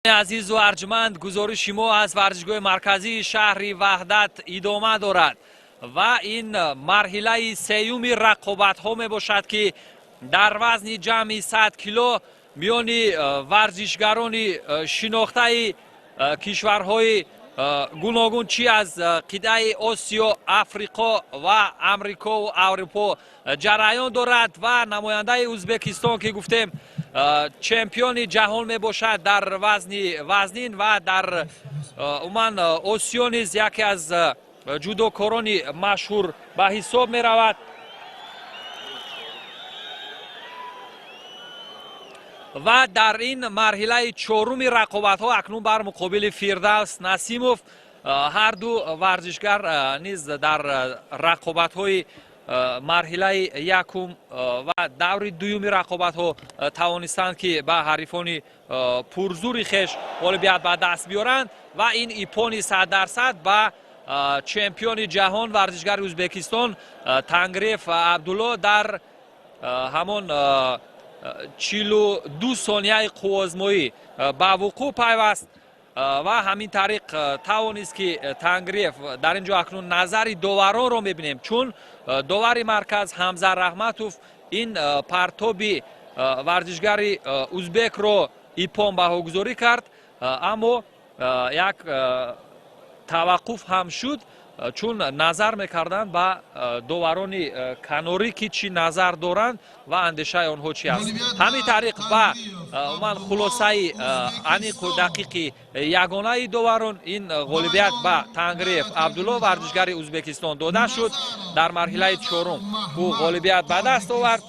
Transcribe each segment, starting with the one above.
عزیز و ارجمند، گزارش ما از ورزشگاه مرکزی شهر وحدت ادامه دارد و این مرحله سیوم رقابت ها می باشد که در وزن جمعی 100 کیلو میان ورزشگران شناخته کشورهای گوناگون چی از قطعه آسیا، افریقا و امریکا و اروپا جریان دارد و نماینده ازبکستان که گفتیم چمپیون جهان می باشد در وزنین و در عموما آسیا نیز یکی از جودوکاران مشهور به حساب می رود و در این مرحله چهارم رقابت ها اکنون بر مقابل فردوس نسیموف هر دو ورزشگر نیز در رقابت های مرحله یکم و دور دوم رقابت ها توانستند که به حریفان پرزور خیش غالبیت به دست بیارند و این ایپون 100% به چمپیون جهان ورزشگر ازبکستان تنگریف عبدالله در همان 42 ثانیه قوازمایی به وقوع پیوست و همین طریق توانست که تنگریف در اینجا اکنون نظر داوران را میبینیم، چون داور مرکز حمزه رحمتوف این پرتابی ورزشگر ازبک را ایپان بهاگذاری کرد، اما یک توقف هم شد چون نظر میکردند به داوران کناری که چی نظر دارند و اندیشه آنها چی است. همین طریق به من خلاصه انیق و دقیق یگانه داوران این غالبیت به تنگریف عبدالله ورزشگر ازبکستان داده شد. در مرحله چهارم او غالبیت به دست آورد.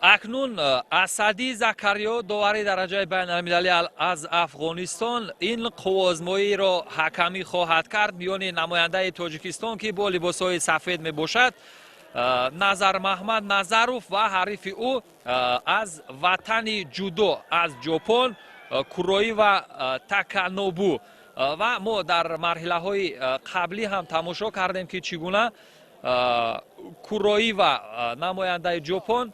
اکنون اسدی زکریا داور درجه بین المللی از افغانستان این قوازمایی را حکمی خواهد کرد میان نماینده تاجیکستان که با لباسهای سفید می باشد نظر محمد نظروف و حریف او از وطن جودو از ژاپن کوروی و تاکانوبو. و ما در مرحله های قبلی هم تماشا کردیم که چگونه کوروی و نماینده ژاپن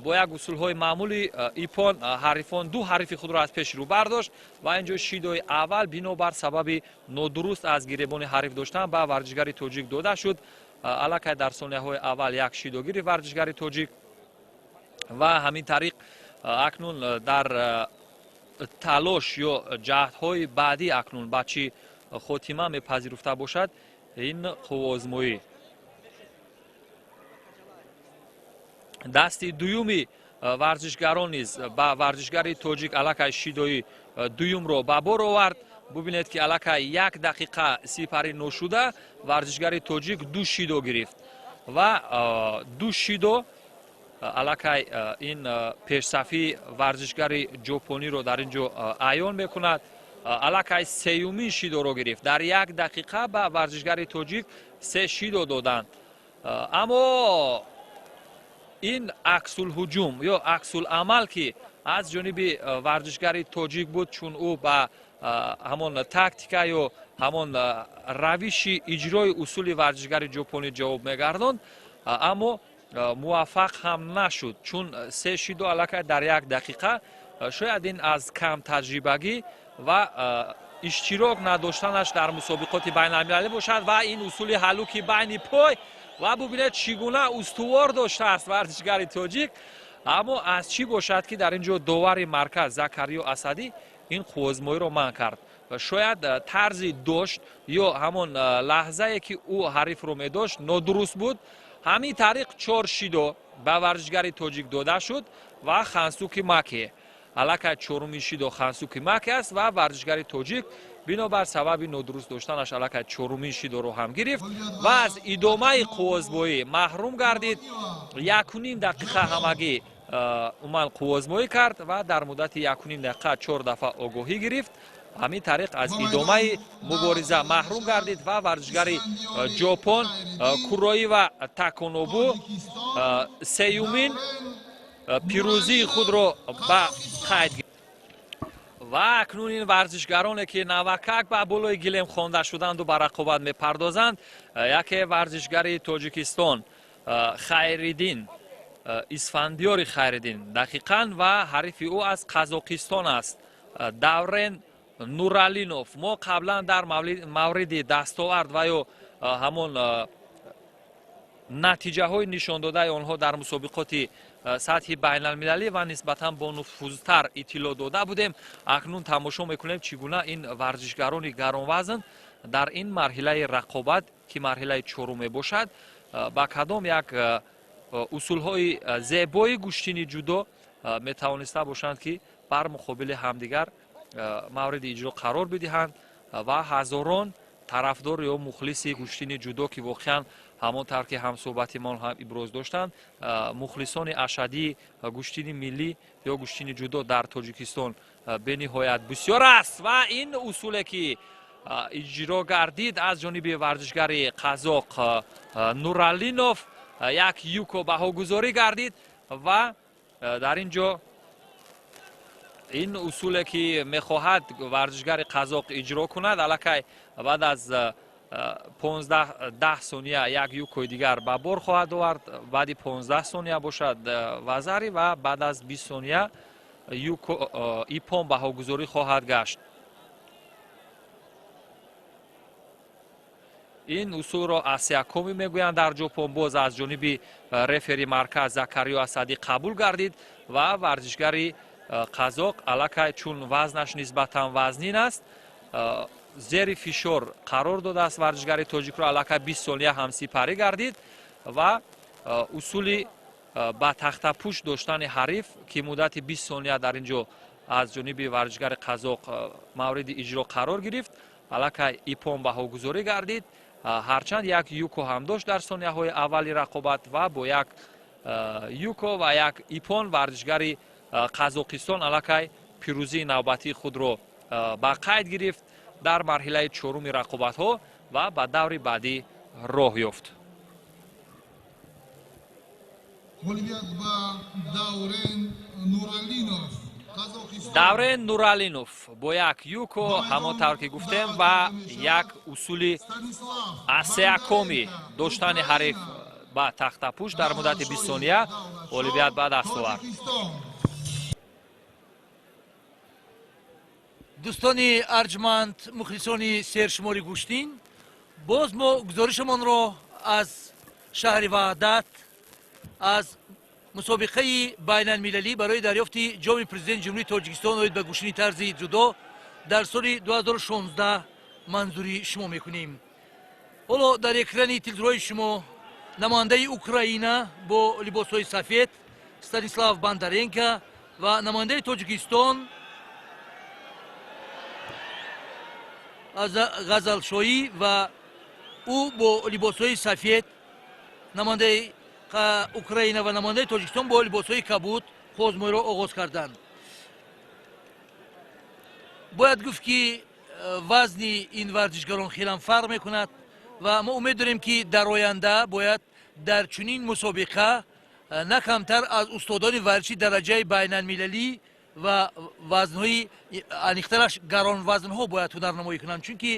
با یک اصول های معمولی ایپان حریفان دو حریف خود را از پیش رو برداشت و اینجا شیدوی اول بنابر سبب نادرست از گریبان حریف داشتن به ورزشگر تاجیک داده شد. البته در ثانیه های اول یک شیدوگیری ورزشگر تاجیک و همین طریق اکنون در تلاش یا جهدهای بعدی اکنون بچی خاتمه میپذیرفته باشد این قوازمایی. دست دویومی ورزشگران نیز به ورزشگر تاجیک الکه شیدوی دویم را به بار آورد. ببینید که الکه 1 دقیقه سپری نشده ورزشگر تاجیک 2 شیدو گرفت و 2 شیدو الکه این پیشصفی ورزشگر ژاپنی رو در اینجا عیان میکند. الکه سیومین شیدو رو گرفت. در 1 دقیقه به ورزشگر تاجیک 3 شیدو دادند. اما این عکس الهجوم یا عکس العمل که از جانب ورزشگر تاجیک بود، چون او به همان تاکتیکا یا همان روش اجرای اصول ورزشگر ژاپنی جواب میگرداند، اما موفق هم نشد، چون 3 شیدو الکه در 1 دقیقه شاید این از کم تجربگی و اشتراک نداشتنش در مسابقات بین المللی باشد و این اصول هلوکی بین پای و ببینید چگونه استوار داشته است ورزشگر تاجیک. اما از چی باشد که در اینجا داور مرکز زکریا اسدی این قوازمایی رو منع کرد و شاید طرز داشت یا همون لحظه که او حریف رو می داشت نادرست بود. همین طریق 4 شیدو به ورزشگر تاجیک داده شد و خانسوکی مکی الکه 4 شیدو خانسوکی مکی است و ورزشگر تاجیک بنابر سبب نادرست داشتنش الکه 4 شیدو رو هم گرفت و از ادامه قوازمایی محروم گردید. 1.5 دقیقه همگی عموما قوازمایی کرد و در مدت 1.5 دقیقه 4 دفعه آگاهی گرفت. همین طریق از ادامه مبارزه محروم گردید و ورزشگر ژاپن کوروی و تاکانوبو سیومین پیروزی خود را به قید گرفت. و اکنون این ورزشگرانی که نوکک به بالای گلیم خوانده شدند و به رقابت میپردازند، یکی ورزشگر تاجیکستان خیریدین исфандиёри хайриддин дақиқан ва ҳарифи ӯ аз қазоқистон аст даврен нуралинов. мо қаблан дар мавриди дастовард ва ё ҳамон натиҷаҳои нишондодаи онҳо дар мусобиқоти сатҳи байналмилалӣ ва нисбатан бо нуфузтар иттилоъ дода будем. акнун тамошо мекунем чӣ гуна ин варзишгарони гаронвазн дар ин марҳилаи рақобат ки марҳилаи чорум мебошад ба кадом як усулҳои зебои гӯштини ҷудо метавониста бошанд ки бар муқобили ҳамдигар мавриди иҷро қарор бидиҳанд ва ҳазорон тарафдор ё мухлиси гӯштини ҷудо ки воқеан ҳамон тавр ки ҳамсӯҳбатимон ҳам иброз доштанд мухлисони ашадии гӯштини миллӣ ё гӯштини ҷудо дар тоҷикистон бениҳоят бисёр аст ва ин усуле ки иҷро гардид аз ҷониби варзишгари қазоқ нуралинов як юко баҳогузорӣ гардид ва дар ин ҷо ин усуле ки мехоҳад варзишгари қазоқ иҷро кунад аллакай баъд аз 15 сония як юкои дигар ба бор хоҳад овард баъди 15 сония бошад вазари ва баъд аз 20 сония ипон баҳогузорӣ хоҳад гашт. ин усулро асиякоми мегӯянд дар ҷопон боз аз ҷониби рефери марказ закариё асадӣ қабул гардид ва варзишгари қазоқ аллакай чун вазнаш нисбатан вазнин аст зери фишор қарор додааст варзишгари тоҷикро аллакай 20 сония ҳамсипарӣ гардид ва усули ба тахтапӯш доштани ҳариф ки муддати 20 сония дар ин ҷо аз ҷониби варзишгари қазоқ мавриди иҷро қарор гирифт аллакай ипон баҳогузорӣ гардид ҳарчанд як юко ҳам дошт дар сонияҳои аввали рақобат ва бо як юко ва як ипон варзишгари қазоқистон аллакай пирӯзии навбатии худро ба қайд гирифт дар марҳилаи чоруми рақобатҳо ва ба даври баъдӣ роҳ ёфт. даврен нуралинов бо як юко ҳамон тавр ки гуфтем ва як усули асеякоми доштани ҳариф ба тахтапӯш дар муддати 20 сония ғолибият ба даст овард. дӯстони арҷманд мухлисони сершумори гӯштин боз мо гузоришамонро аз шаҳри ваҳдат аз мусобиқаи байналмилалӣ барои дарёфти ҷоми президенти ҷумҳурии тоҷикистон оид ба гӯштини тарзи ҷудо дар соли 2016 манзури шумо мекунем. ҳоло дар экрани телевизорҳои шумо намояндаи Украина бо либосҳои сафед Станислав Бандаренко ва намояндаи Тоҷикистон ғазалшоӣ ва ӯ бо либосҳои сафед намояндаи Украина ва намояндаи Тоҷикистон бо либосҳои кабуд хозмоиро оғоз карданд. бояд гуфт ки вазни ин варзишгарон хелан фарқ мекунад ва мо умед дорем ки дар оянда бояд дар чунин мусобиқа на камтар аз устодони варзиши дараҷаи байналмилалӣ ва вазнҳои аниқтараш гаронвазнҳо бояд ҳунарнамоӣ кунанд, чунки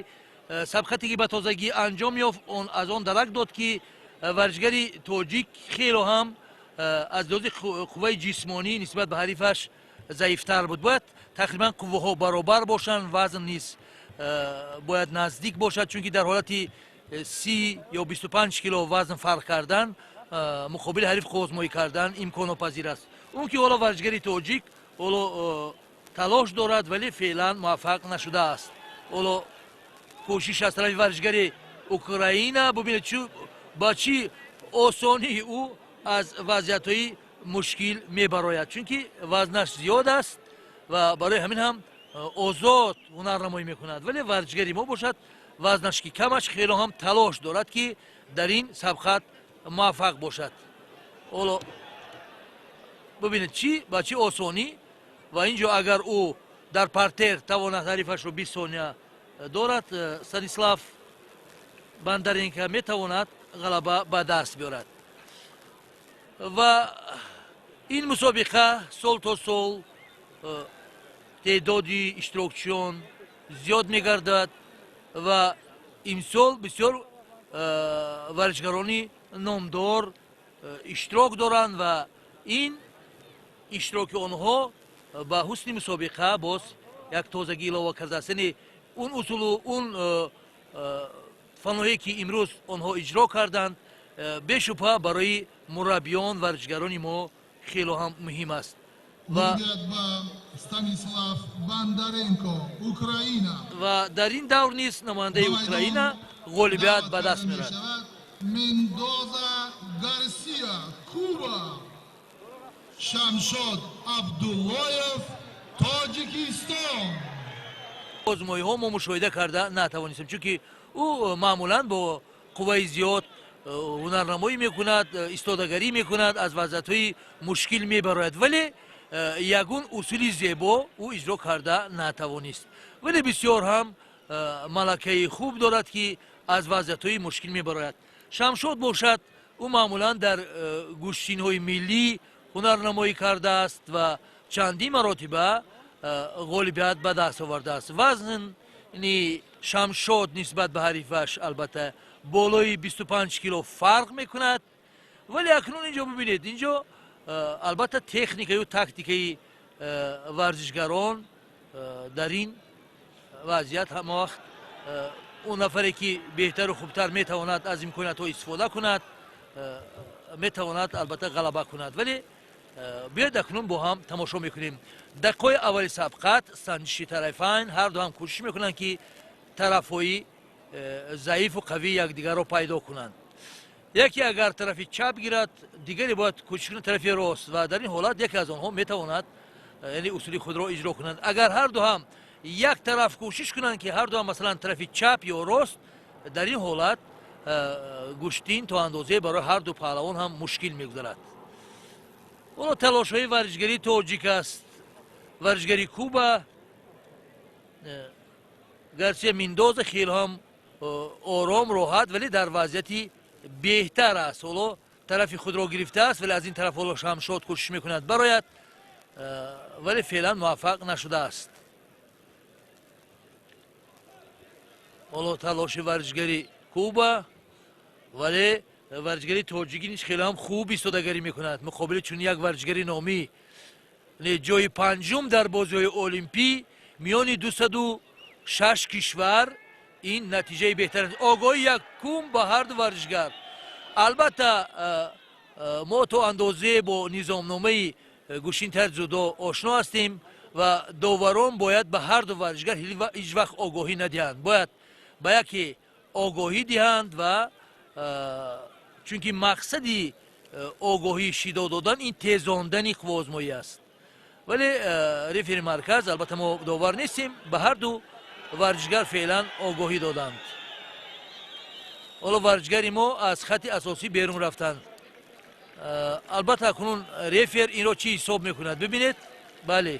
сабқате ки ба тозагӣ анҷом ёфт аз он дарак дод ки варзишгари тоҷик хело ҳам аз лиҳози қувваи ҷисмонӣ нисбат ба ҳарифаш заифтар буд. бояд тақрибан қувваҳо баробар бошанд, вазн низ бояд наздик бошад, чунки дар ҳолати 30 ё 25 кило вазн фарқ кардан муқобили ҳариф қозмоӣ кардан имконопазир аст. он ки ҳоло варзишгари тоҷик ҳоло талош дорад вале феълан муваффақ нашудааст. ҳоло кӯшиш аз тарафи варзишгари Украина бубинед ба чӣ осонӣ ӯ аз вазъиятҳои мушкил мебарояд, чунки вазнаш зиёд аст ва барои ҳамин ҳам озод ҳунарнамоӣ мекунад. вале варзишгари мо бошад вазнаш ки камаш хело ҳам талош дорад ки дар ин сабқат муваффақ бошад. ҳоло бубинед ба чӣ осонӣ ва ин ҷо агар ӯ дар партер тавонад ҳарифашро 20 сония дорад, Станислав Бандаренко метавонад ғалаба ба даст биёрад. ва ин мусобиқа сол то сол теъдоди иштирокчиён зиёд мегардад ва имсол бисёр варзишгарони номдор иштирок доранд ва این اشتراک آنها با حسن مسابقه باز یک تازگی علاوه کرده است. یعنی اون اصول و اون فناهی که امروز آنها اجرا کردند به شبهه برای مربیان و ورزشگران ما خیلی هم مهم است. Stanislav Bandarenko, Ukraina. و در این دور نیز نماینده اوکراین غالبیت به دست می‌آورد. Mendoza Garcia, Cuba. Shamshod Abdullayev, Tojikistan. آزمایی‌ها ما مشاهده کرده نتوانستیم، چون که او معمولاً با قوای زیاد هنرنمایی میکند، استادگری میکند، از وضعیت‌های مشکل میبراید، ولی یگون اصولی زیبا او اجرا کرده نتوانست. ولی بسیار هم ملکه خوب دارد که از وضعیت‌های مشکل میبراید. شمشاد باشد او معمولاً در گوشتین‌های ملی هنرنمایی کرده است و چندی مراتبه غالبیت به دست آورده است. وزن شمشاد نسبت به حریفش البته بالای 25 کیلو فرق میکند، ولی اکنون اینجا ببینید، اینجا البته تکنیک و تاکتیک ورزشگران در این وضعیت هم وقت اون نفری که بهتر و خوبتر میتواند از امکانات ها استفاده کند میتواند البته غلبه کند. ولی بیاید اکنون با هم تماشا میکنیم. دقیقه اول سبقت سنجشی طرفین هر دو هم کوشش میکنند که طرفهای ضعیف و قوی یکدیگر را پیدا کنند. یکی اگر طرف چپ گیرد دیگری باید کوشش کنند طرف راست و در این حالت یکی از آنها میتواند یعنی اصول خود را اجرا کنند. اگر هر دو هم یک طرف کوشش کنند که هر دو هم مثلا طرف چپ یا راست، در این حالت گوشتین تا اندازه برای هر دو پهلوان هم مشکل میگذارد. اون تلاش های ورزشگری تاجیک است، ورزشگری کوبا. گرچه مندوز خیلی هم آرام راحت ولی در وضعیتی بهتر است. حالا طرف خود را گرفته است ولی از این طرف حالا شمشاد کوشش میکند برایت، ولی فعلا موفق نشده است. حالا تلاش ورزشگری کوبا، ولی ورزشگری تاجیکی نیست خیلی هم خوب ایستادگری میکند مقابل چون یک ورزشگری نامی جای پنجم در بازی‌های المپی میان 206 کشور. این نتیجه بهتر است. آگاهی یکم با هر دو ورزشگر. البته ما تو اندازه با نظامنامه گوشین تر جدا آشنا هستیم و داوران باید به هر دو ورزشگر هیچ وقت آگاهی ندهند، باید به یکی آگاهی دهند و چون که مقصدی آگاهی شیدا دادن این تیزاندن قوازمایی است. ولی رفیق مرکز البته ما داور نیستیم، به هر دو ورزشگر فعلا آگاهی دادند. حالا ورزشگری ما از خط اساسی بیرون رفتند. البته اکنون رفیق این را چی حساب میکند ببینید. بله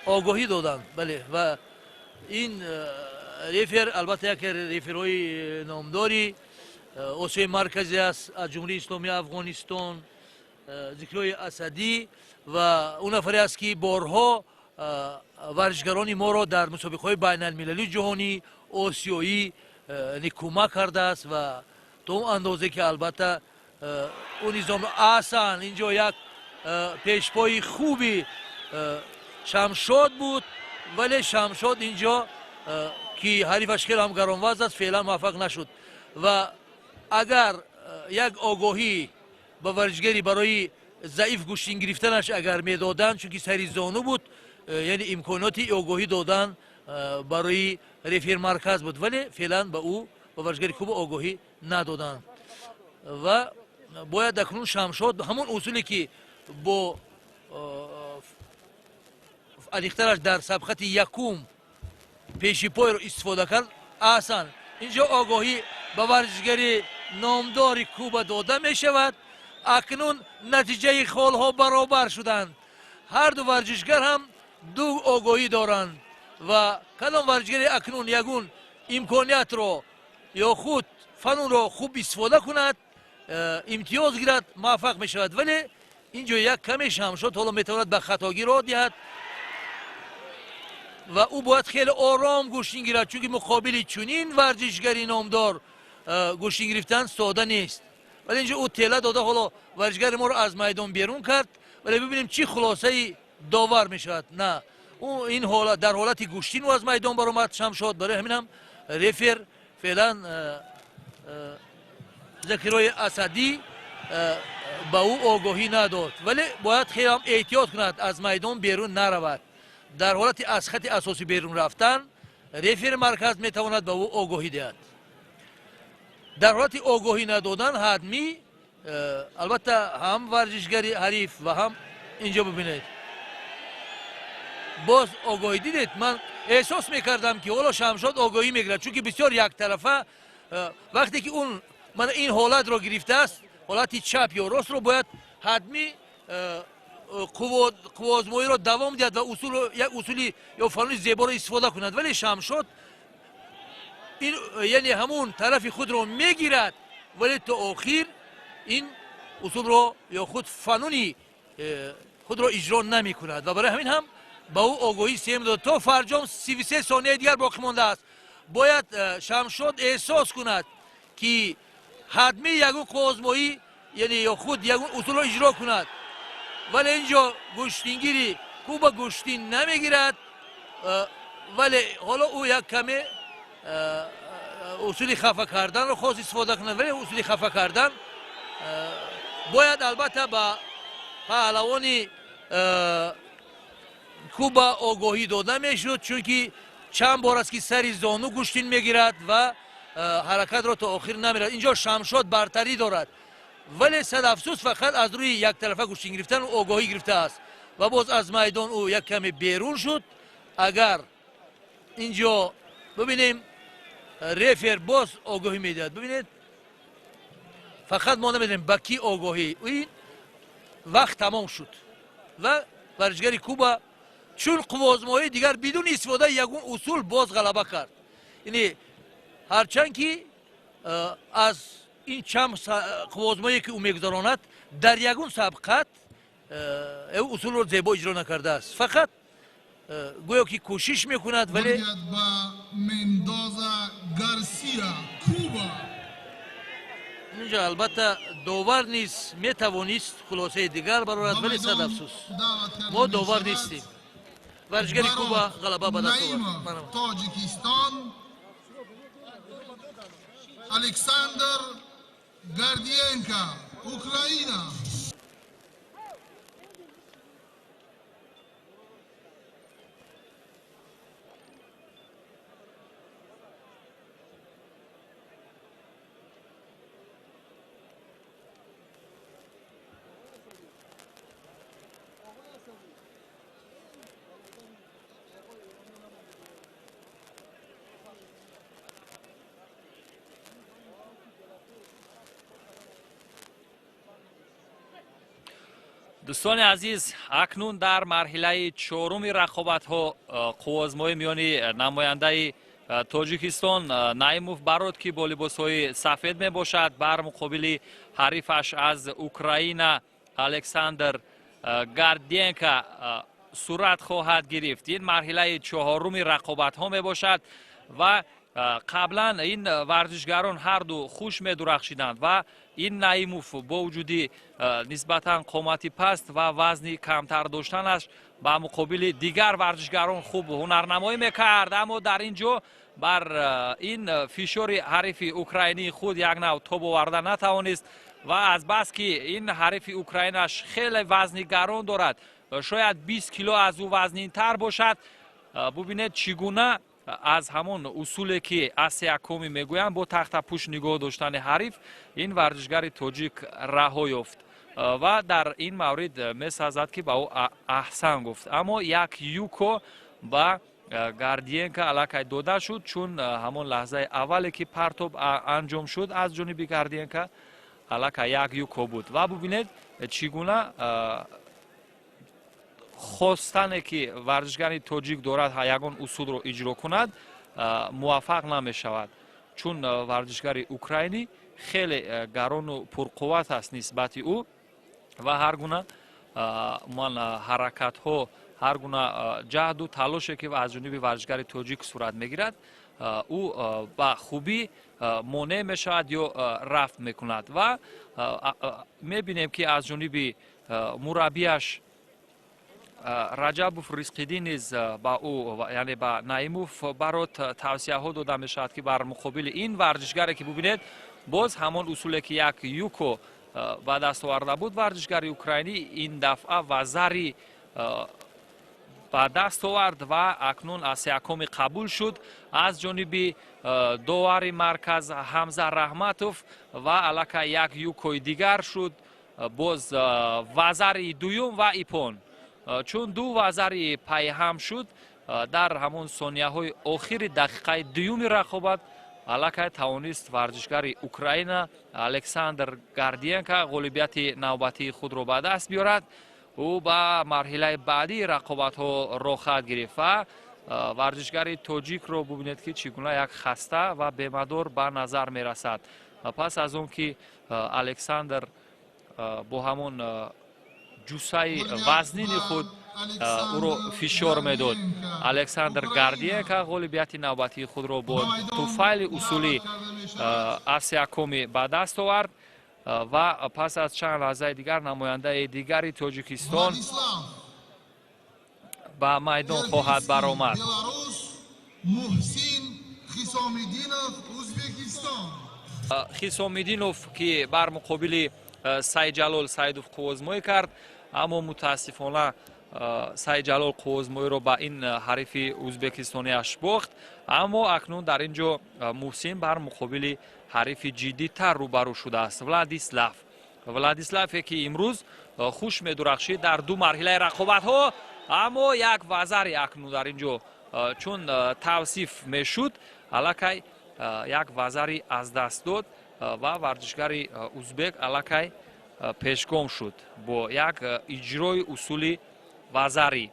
آگاهی دادند، بله. و این رفیق البته یک رفیقای نامداری آسیای مرکزی است، از جمهوری اسلامی افغانستان، ذکرای اسدی، و اون نفری است که بارها ورزشگران ما را در مسابقه‌های بین المللی جهانی آسیایی کمک کرده است و تا اون اندازه که البته اون نظام احسن اینجا یک پیشپای خوبی شمشاد بود، ولی شمشاد اینجا که حریفش خیلی هم گرانوزن است فعلا موفق نشد. و اگر یک آگاهی به ورزشگری برای ضعیف گوشتین گرفتنش اگر میدادن، چون که سری زانو بود، یعنی امکاناتی آگاهی دادن برای رفیق مرکز بود، ولی فعلا به او به ورزشگری خوب آگاهی ندادن. و باید اکنون شمشاد همون اصولی که با الیخترش در سبقت یکم پیشی پای رو استفاده کرد احسن. اینجا آگاهی به ورزشگری نامداری کوبا داده می شود. اکنون نتیجه خالها برابر شدند. هر دو ورزشگر هم دو آگاهی دارند و کدام ورزشگری اکنون یگون امکانیت رو یا خود فنون رو خوب استفاده کند امتیاز گیرد موفق می شود. ولی اینجا یک کمی شمشاد حالا می تواند به خطاگی را دهد و او باید خیلی آرام گوشتین گیرد، چون که مقابل چنین ورزشگری نامدار گوشتین گرفتن ساده نیست. ولی اینجا او تله داده حالا ورزشگر ما رو از میدان بیرون کرد ولی ببینیم چی خلاصه داور میشود. نه او این حالت در حالت گوشتین و از میدان برآمد شمشاد. برای همین هم رفر فعلا ذکرای اسدی با او آگاهی نداد ولی باید خیلی هم احتیاط کند از میدان بیرون نرود. در حالت از خط اساسی بیرون رفتن رفر مرکز میتواند به او آگاهی دهد. در حالت آگاهی ندادن حتمی البته هم ورزشگری حریف و هم اینجا ببینید باز آگاهی دیدید. من احساس میکردم که حالا شمشاد آگاهی میگیرد چون که بسیار یک طرفه وقتی که اون من این حالت رو گرفته است حالت چپ یا راست رو باید حتمی قوازمایی رو دوام دهد و یک اصولی یا فنون زیبا رو استفاده کند ولی شمشاد این یعنی همون طرف خود رو میگیرد ولی تا آخر این اصول رو یا خود فنونی خود رو اجرا نمی کند و برای همین هم با او آگاهی سیم داد. تا فرجام 33 ثانیه دیگر باقی مانده است. باید شمشاد احساس کند که حتمی یگو قوازمایی یعنی یا خود یگو اصول رو اجرا کند ولی اینجا گوشتینگیری کوبا گوشتین نمیگیرد ولی حالا او یک کمی اصولی خفه کردن رو خواست استفاده کنه ولی اصولی خفه کردن باید البته با پهلوانی کوبا آگاهی داده میشد چون که چند بار است که سری زانو گوشتین میگیرد و حرکت را تا آخر نمیرد. اینجا شمشاد برتری دارد ولی صد افسوس فقط از روی یک طرفه گوشتین گرفتن و آگاهی گرفته است و باز از میدان او یک کمی بیرون شد. اگر اینجا ببینیم رفر باز آگاهی میدهد. ببینید فقط ما نمیدونیم با کی آگاهی این وقت تمام شد و ورزشگری کوبا چون قوازمایی دیگر بدون استفاده یگون اصول باز غلبه کرد. یعنی هرچند که از این چند قوازمایی که او میگذراند در یگون سبقت اصول رو زیبا اجرا نکرده است فقط گویا که کوشش میکند ولی مندوزا گارسیا کوبا اینجا البته داور نیست میتوانست خلاصه دیگر برآورد ولی صد افسوس ما داور نیستیم. ورزشگری کوبا غلبه به دست آورد. تاجیکستان الکساندر گاردینکا اوکراین. دوستان عزیز اکنون در مرحله چهارم رقابت ها قوازمایی میانی نماینده تاجیکستان نایموف برات که با لباس های سفید می باشد بر مقابل حریفش از اوکراین الکساندر گاردینکا صورت خواهد گرفت. این مرحله چهارم رقابت ها می باشد و قبلا این ورزشگران هر دو خوش می درخشیدند و این نایموف با وجود نسبتا قامتی پست و وزنی کمتر داشتنش با مقابل دیگر ورزشگران خوب هنرنمایی میکرد اما در اینجا بر این فشار حریف اوکراینی خود یک نوع تاب آورده نتوانست و از بس که این حریف اوکراینش خیلی وزنی گران دارد شاید 20 کیلو از او وزنین تر باشد. ببینید چگونه از همون اصولی که آسیا کومی میگویند با تخت پوش نگاه داشتن حریف این ورزشگر تاجیک رها یافت و در این مورد میسازد که با او احسن گفت اما یک یوکو با گاردینکا علاقه داده شد چون همون لحظه اولی که پرتاب انجام شد از جانب گاردینکا علاقه یک یوکو بود و ببینید چگونه خواستن که ورزشگر تاجیک دارد یگان اصول رو اجرا کند موفق نمی شود چون ورزشگر اوکراینی خیلی گران و پرقوت است نسبت او و هر گونه من حرکت ها هر گونه جهد و تلاش که از جانب ورزشگر تاجیک صورت میگیرد او با خوبی مانع میشود یا رفع میکند و میبینیم که از جانب مربیش رجب رزقیدی نیز با او یعنی با نایموف برات توصیه ها داده می شود که بر مقابل این ورزشگری که ببینید باز همان اصولی که یک یوکو به دست آورده بود ورزشگر اوکراینی این دفعه وزری به دست آورد و اکنون از یکم قبول شد از جانب داور مرکز حمزه رحمتوف و الکه یک یوکوی دیگر شد باز وزری دویم و ایپون چون دو وزری پای هم شد در همون ثانیه های آخر دقیقه دوم رقابت الکه توانست ورزشگر اوکراین الکساندر گاردینکا غالبیت نوبتی خود را به دست بیارد او به مرحله بعدی رقابت ها را خواهد گرفت و ورزشگر تاجیک را ببینید که چگونه یک خسته و بیمدار به نظر می رسد. پس از اون که الکساندر با همون جوسای وزنین خود او را فشار میداد الکساندر گاردینکا غالبیت نوبتی خود را با توفیل اصولی از یکمی به دست آورد و پس از چند لحظه دیگر نماینده دیگری تاجیکستان به میدان خواهد برآمد. خیسامیدینوف که بر مقابل سایجلال سایدوف قوازمایی کرد اما متاسفانه سایجلال قوازمایی را به این حریف ازبکستانی اش باخت اما اکنون در اینجا محسن بر مقابل حریف جدی تر روبرو شده است ولادیسلاف که امروز خوش می درخشید در دو مرحله رقابت ها اما یک وزری اکنون در اینجا چون توصیف می شد الکه یک وزری از دست داد و ورزشگر ازبک الکه پیشگام شد با یک اجرای اصولی وزری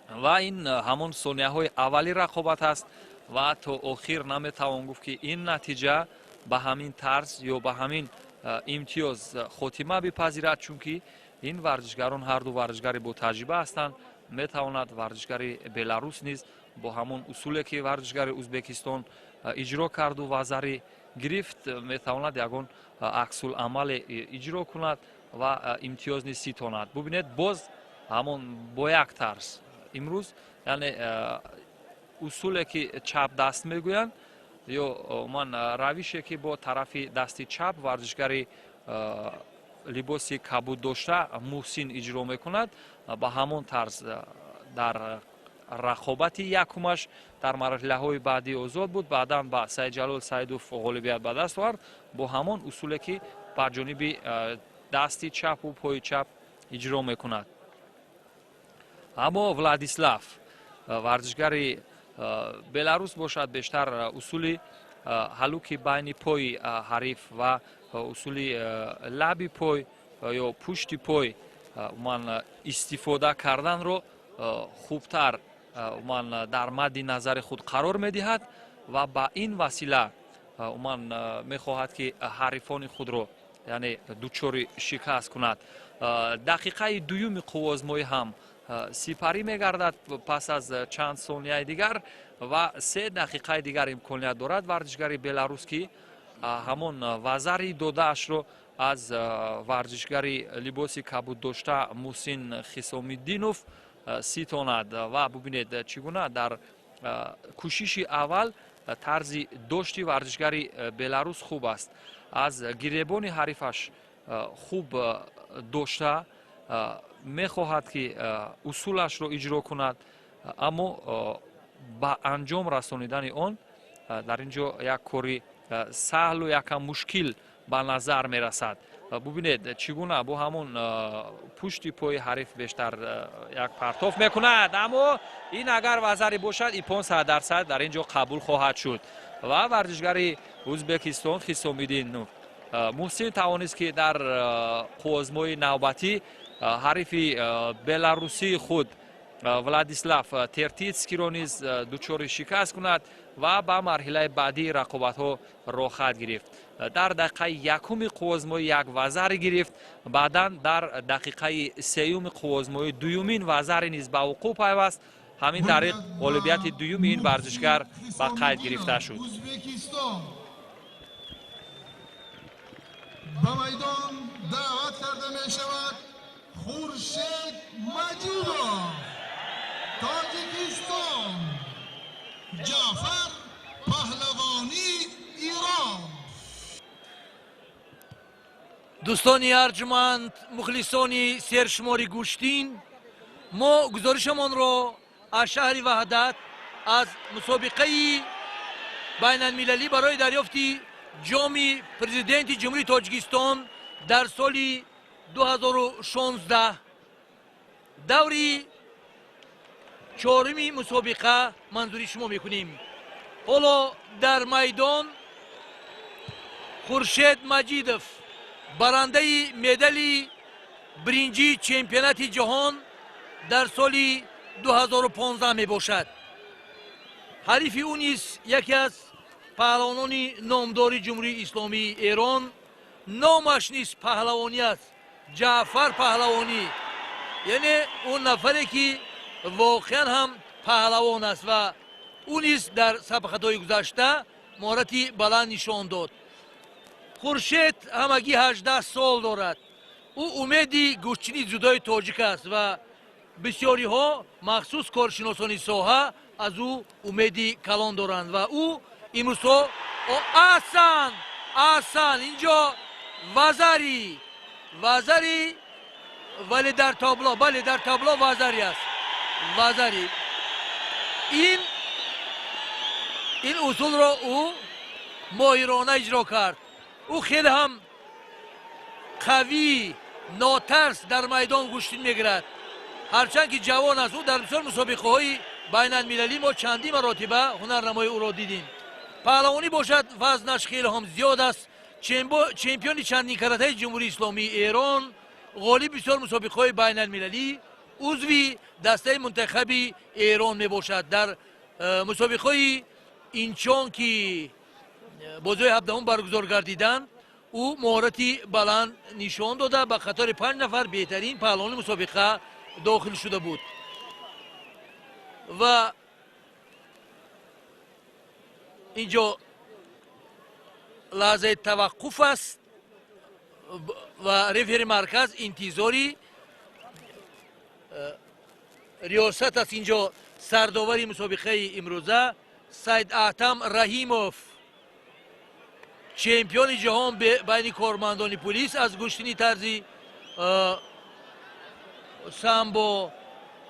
و این همون ثانیه های اولی رقابت است و تا آخر نمیتوان گفت که این نتیجه به همین طرز یا به همین امتیاز خاتمه بپذیرد چون که این ورزشگران هر دو ورزشگر با تجربه هستند میتواند ورزشگر بلاروس نیز با همون اصولی که ورزشگر ازبکستان اجرا کرد و وزری گرفت میتواند یگان عکس العمل اجرا کند و امتیاز نیز ستاند. ببینید باز همون با یک طرز امروز یعنی اصولی که چپ دست میگویند یا من روشی که با طرف دست چپ ورزشگر لباسی کبود داشته محسن اجرا میکند با همون طرز در رقابت یکمش در مرحله های بعدی آزاد بود بعدا با سایجلال سایدوف غالبیت به دست آورد با همون اصولی که بر جانب دست چپ و پای چپ اجرا میکند. اما ولادیسلاف ورزشگر بلاروس باشد بیشتر اصولی حلوک بین پای حریف و اصولی لبی پای یا پشت پای من استفاده کردن رو خوبتر من در مد نظر خود قرار میدهد و با این وسیله من میخواهد که حریفان خود رو یعنی دوچار شکست کند. دقیقه دوم قوازمایی هم سپری میگردد پس از چند ثانیه دیگر و 3 دقیقه دیگر امکانیت دارد ورزشگر بلاروس که همون وزری داده اش رو از ورزشگر لباسی کبود داشته محسن خیسامیدینوف ستاند و ببینید چگونه در کوشش اول طرز داشتی ورزشگر بلاروس خوب است از گریبان حریفش خوب داشته میخواهد که اصولش رو اجرا کند اما با انجام رسانیدن آن در اینجا یک کاری سهل و یک مشکل به نظر می رسد. ببینید چگونه با همون پشت پای حریف بیشتر یک پرتاف میکند اما این اگر وزری باشد ایپون 100% در اینجا قبول خواهد شد و ورزشگر ازبکستان خیسامیدینوف محسن توانست که در قوازمای نوبتی حریف بلاروسی خود ولادیسلاف ترتیتسکی را نیز دچار شکست کند و به مرحله بعدی رقابت ها راه خواهد گرفت. در دقیقه یکم قوازمای یک وزر گرفت بعدا در دقیقه سوم قوازمای دومین وزر نیز به وقوع پیوست ҳамин тариқ ғолибияти дуюми ин варзишгар ба қайд гирифта шуд. ازبکستان به میدان دعوت کرده می شود خورشید مجیدوف تاجیکستان، جعفر پهلوانی ایران. دوستانی ارجمند، مخلصانی سرشماری گوشتین، ما گزارشمان را از شهر وحدت از مسابقه بین المللی برای دریافتی جام پرزیدنت جمهوری تاجیکستان در سال 2016 دوری چهارمی مسابقه منظوری شما میکنیم. حالا در میدان خورشید مجیدوف برنده مدال برنجی چمپیونات جهان در سال 2015 می باشد. حریف او نیز یکی از پهلوانان نامدار جمهوری اسلامی ایران، نامش نیز پهلوانی است، جعفر پهلوانی، یعنی اون نفری که واقعا هم پهلوان است و او نیز در سابقه‌های گذشته مهارتی بلند نشان داد. خورشید همگی 18 سال دارد. او امیدی گوشتنی جودای تاجیک است و بسیاری ها مخصوص کارشناسانی ساحه از او امیدی کلان دارند و او امروز احسن اینجا وزری ولی در تابلو وزری است. وزری این اصول را او ماهرانه اجرا کرد. او خیلی هم قوی ناترس در میدان گوشتین میگیرد. هرچند که جوان است، او در بسیار مسابقه های بین المللی ما چندی مراتبه هنرنمای او را دیدیم. پهلوانی باشد وزنش خیلی هم زیاد است. چمپیون چندین کرته جمهوری اسلامی ایران، غالب بسیار مسابقه های بین المللی، عضوی دسته منتخب ایران می باشد. در مسابقه های اینچون که بازی 17 برگزار گردیدند، او مهارتی بلند نشان داده به قطار 5 نفر بهترین پهلوان مسابقه داخل شده بود و اینجا لحظه توقف است و رفری مرکز انتظاری ریاست است. اینجا سرداوری مسابقه امروزه سید احتم رحیموف، چمپیون جهان بین کارمندان پلیس از گشتنی طرزی سامبو.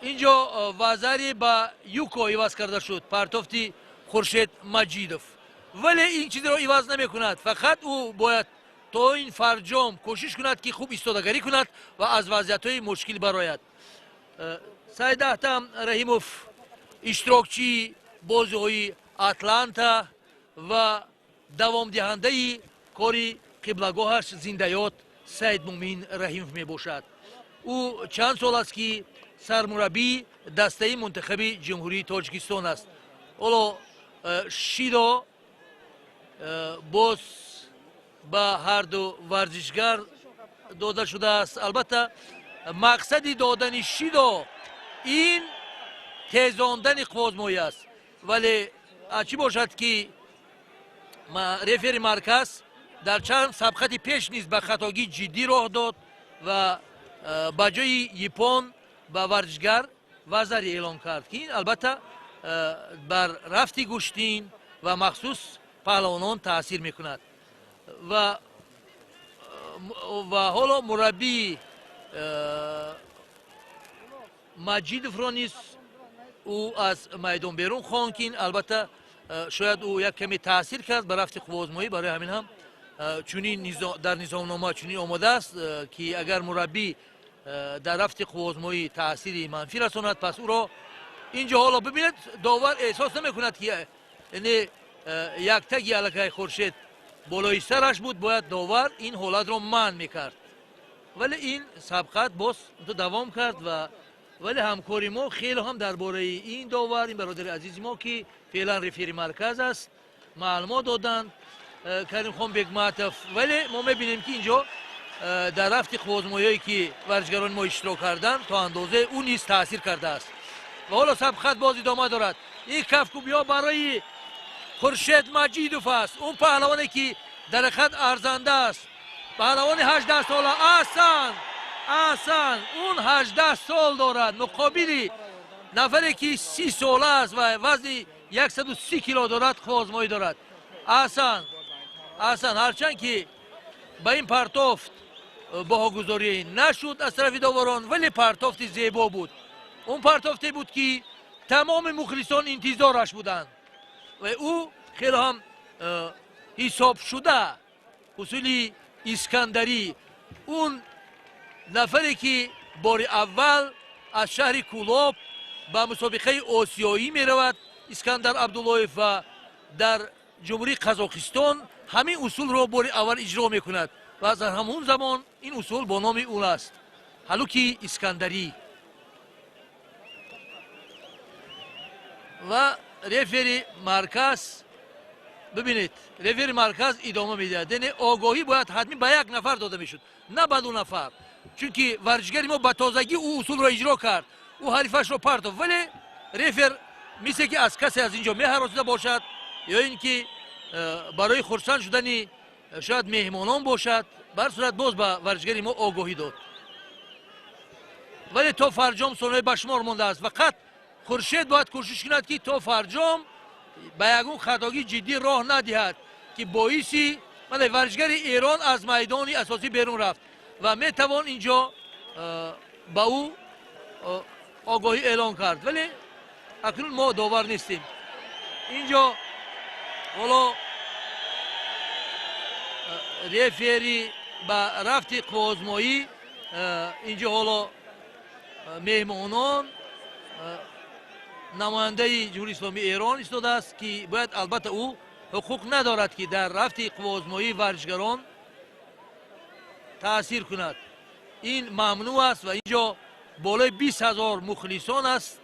اینجا وزری با یوکو عوض کرده شد، پرتافتی خورشید مجیدوف، ولی این چیز را عوض نمی کند. فقط او باید تا این فرجام کوشش کند که خوب ایستادگی کند و از وضعیت های مشکل برآید. سید احتم رحیموف اشتراکچی بازی های اتلانتا و دوام دهنده کاری قبلگاهش زندیات سید مومین رحیموف می باشد. او چند سال است که سرمربی دسته منتخب جمهوری تاجیکستان است. حالا شیدا باز به هر دو ورزشگر داده شده است. البته مقصد دادن شیدا این تیزاندن قوازمایی است، ولی چی باشد که رفری مرکز در چند سبقت پیش نیز به خطاگی جدی راه داد و با جای یپان به ورزشگر وزری اعلام کرد که این البته بر رفتی گوشتین و مخصوص پهلوانان تاثیر میکند و حالا مربی مجیدوف را نیز او از میدان بیرون خواند که البته شاید او یک کمی تاثیر کرد به رفت قوازمایی. برای همین هم چونین در نظامنامه چونین آماده است که اگر مربی در رفت قوازمایی تأثیری منفی رساند، پس او را اینجا حالا ببینید داور احساس نمی کند که یعنی یک تگی علیه خورشید بالای سرش بود، باید داور این حالت را منع میکرد، ولی این سبقت باز دوام کرد و ولی همکاری ما خیلی هم درباره این داور، این برادر عزیز ما که فعلا رفری مرکز است معلومات دادن، کریم خان بگماتف. ولی ما میبینیم که اینجا در رفت قوازمایی که ورزشگران ما اشتراک کردن تا اندازه اون نیز تاثیر کرده است. و حالا سبخط باز ادامه دارد. این کفکوبی‌ها برای خورشید مجیدوف است، اون پهلوانی که در خط ارزنده است، پهلوان 18 ساله. احسن اون 18 سال دارد مقابل نفری که 30 ساله است و وزن 130 کیلو دارد، خوازمایی دارد. احسن هرچند که به این پرتافت باهاگذاری نشد از طرف داوران، ولی پرتافت زیبا بود. اون پرتافتی بود که تمام مخلصان انتظارش بودند و او خیلی هم حساب شده اصول اسکندری، اون نفری که بار اول از شهر کولوب به مسابقه آسیایی می رود، اسکندر عبداللهیف، و در جمهوری قزاقستان همین اصول را بار اول اجرا می کند و از همون زمان این اصول با نام اون است، حلوک اسکندری. و رفری مرکز، ببینید رفری مرکز ادامه میدهد. یعنی آگاهی باید حتمی به یک نفر داده میشد، نه به دو نفر، چون که ورزشگری ما به تازگی او اصول را اجرا کرد، او حریفش را پرتافت، ولی رفر مثل که از کسی از اینجا مهراسیده باشد یا اینکه برای خرسند شدن شاید مهمانان باشد، بر صورت باز به ورزشگری ما آگاهی داد. ولی تا فرجام سونای بشمار مانده است. فقط خورشید باید کوشش کند که تا فرجام به یگون خطاگی جدی راه ندهد که باعثی ورزشگر ایران از میدان اساسی بیرون رفت و میتوان اینجا با او آگاهی اعلان کرد. ولی اکنون ما داور نیستیم. اینجا حالا رفری به رفت قوازمایی، اینجا حالا مهمانان نماینده جمهوری اسلامی ایران ایستاده است که باید البته او حقوق ندارد که در رفت قوازمایی ورزشگران تأثیر کند، این ممنوع است و اینجا بالای 20,000 مخلصان است.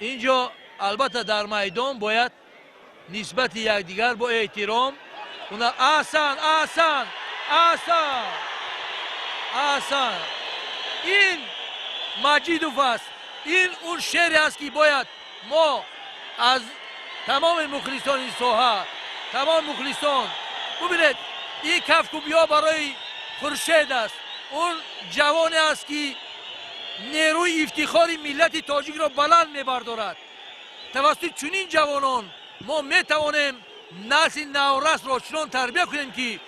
اینجا البته در میدان باید نسبت یکدیگر با احترام اونا. احسن این مجیدوف است. این اون شعری است که باید ما از تمام مخلصان این ساحه، تمام مخلصان، ببینید این کفکوبی‌ها برای خورشید است، اون جوانی است که نیروی افتخار ملت تاجیک را بلند می‌بردارد. توسط چنین جوانان ما میتوانیم نسل نورس را چنان تربیت کنیم که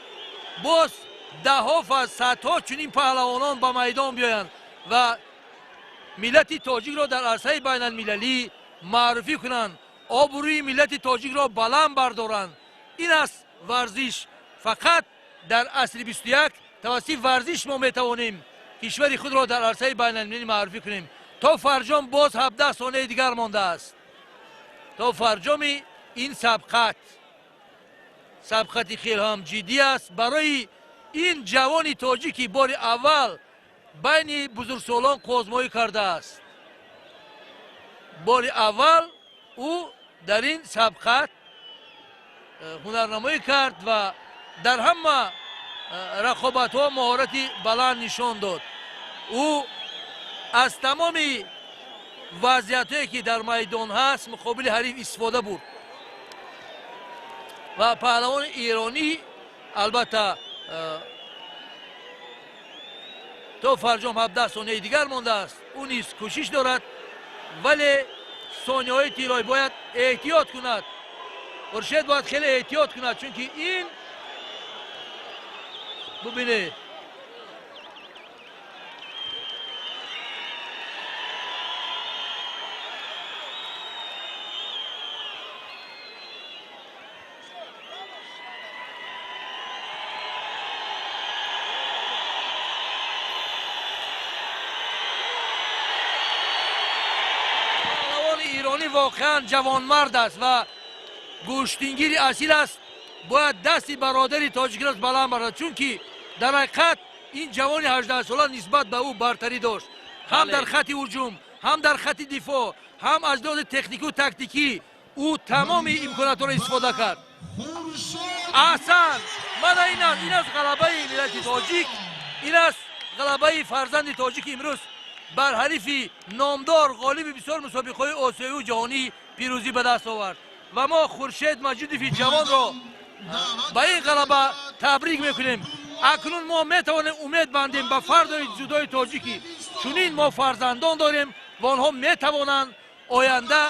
باز ده‌ها و صدها چنین پهلوانان به میدان بیایند و ملت تاجیک را در عرصه بین المللی معرفی کنند، آبروی ملت تاجیک را بلند بردارند. این است ورزش. فقط در عصر 21 توسط ورزش ما میتوانیم کشور خود را در عرصه بین المللی معرفی کنیم. تا فرجام باز 17 ثانیه دیگر مانده است تا فرجام این سبقت خیلی هم جدی است برای این جوان تاجیکی بار اول بین بزرگسالان قوزمایی کرده است. بار اول او در این سبقت هنرنمایی کرد و در همه رقابت ها مهارتی بلند نشان داد. او از تمام وضعیت هایی که در میدان هست مقابل حریف استفاده بود و پهلوان ایرانی البته تا فرجام 17 ثانیه دیگر مانده است، او نیز کوشش دارد ولی ثانیه های تیرایی باید احتیاط کند. خورشید باید خیلی احتیاط کند چون که این ببینید ایرانی واقعا جوانمرد است و گوشتینگیر اصیل است. باید دستی برادری تاجیک را بلند بردارد چون که در حقیقت این جوان 18 ساله نسبت به او برتری داشت، هم در خط هجوم هم در خط دفاع هم از لحاظ تکنیکی و تکتیکی او تمام امکانات را استفاده کرد. احسن من این است غلبه ملت تاجیک، این است غلبه فرزند تاجیک امروز بر حریف نامدار غالب بسیار مسابقه‌های آسیایی و جهانی پیروزی به دست آورد و ما خورشید مجیدوف جوان را با این غلبه تبریک میکنیم. اکنون ما میتوانیم امید بندیم به فردای جودوی تاجیکی، چنین ما فرزندان داریم و آنها میتوانند آینده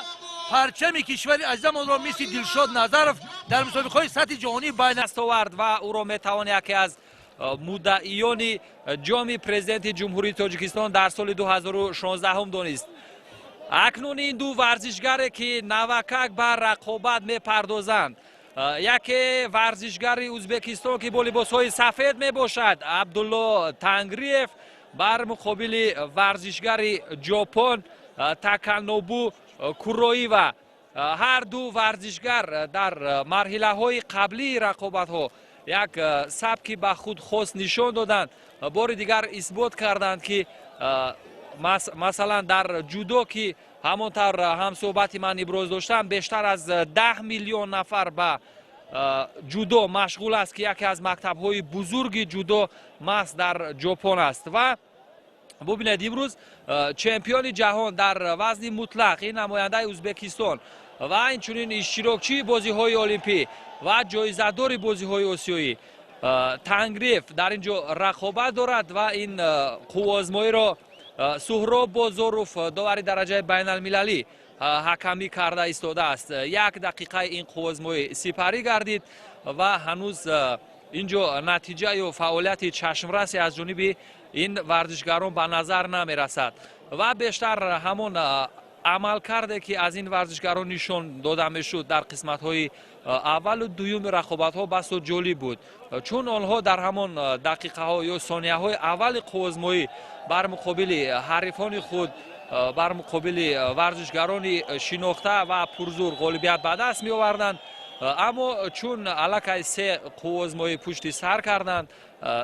پرچم کشور عزیزمان را مثل دلشاد نظرف در مسابقه‌های سطح جهانی بین دست آورد و او را میتوان یکی از مدعیان جام پرزیدنت جمهوری تاجیکستان در سال 2016 هم دانست. اکنون این دو ورزشگر که نوکک بر رقابت میپردازند، یکی ورزشگر ازبکستان که با لباس‌های سفید میباشد عبدالله تنگریف بر مقابل ورزشگر ژاپن تاکانوبو کوروی و هر دو ورزشگر در مرحله های قبلی رقابت ها یک سبکی به خود خاص نشان دادند. بار دیگر اثبات کردند که مثلا در جودو که همانطور هم صحبت من ابراز داشتم بیشتر از 10 میلیون نفر به جودو مشغول است که یکی از مکتب های بزرگ جودو محض در ژاپن است. و ببینید امروز چمپیون جهان در وزن مطلق این نماینده ازبکستان و اینچنین اشتراکچی بازی های المپی و جایزه دار بازی های آسیایی تنگریف در اینجا رقابت دارد و این قوازمایی را سهراب بازاروف داور درجه بین المللی حکمی کرده ایستاده است. 1 دقیقه این قوازمایی سپری گردید و هنوز اینجا نتیجه یا فعالیت چشمرسی از جانب این ورزشگران به نظر نمی رسد و بیشتر همون عمل کرده که از این ورزشگران نشان داده می شد در قسمت های اول و دوم رقابت ها بس و جالب بود، چون آنها در همون دقیقه ها یا ثانیه های اول قوزمایی بر مقابل حریفان خود بر مقابل ورزشگران شناخته و پرزور غالبیت به دست می آوردند. اما چون علاقه 3 قوزمایی پشت سر کردند،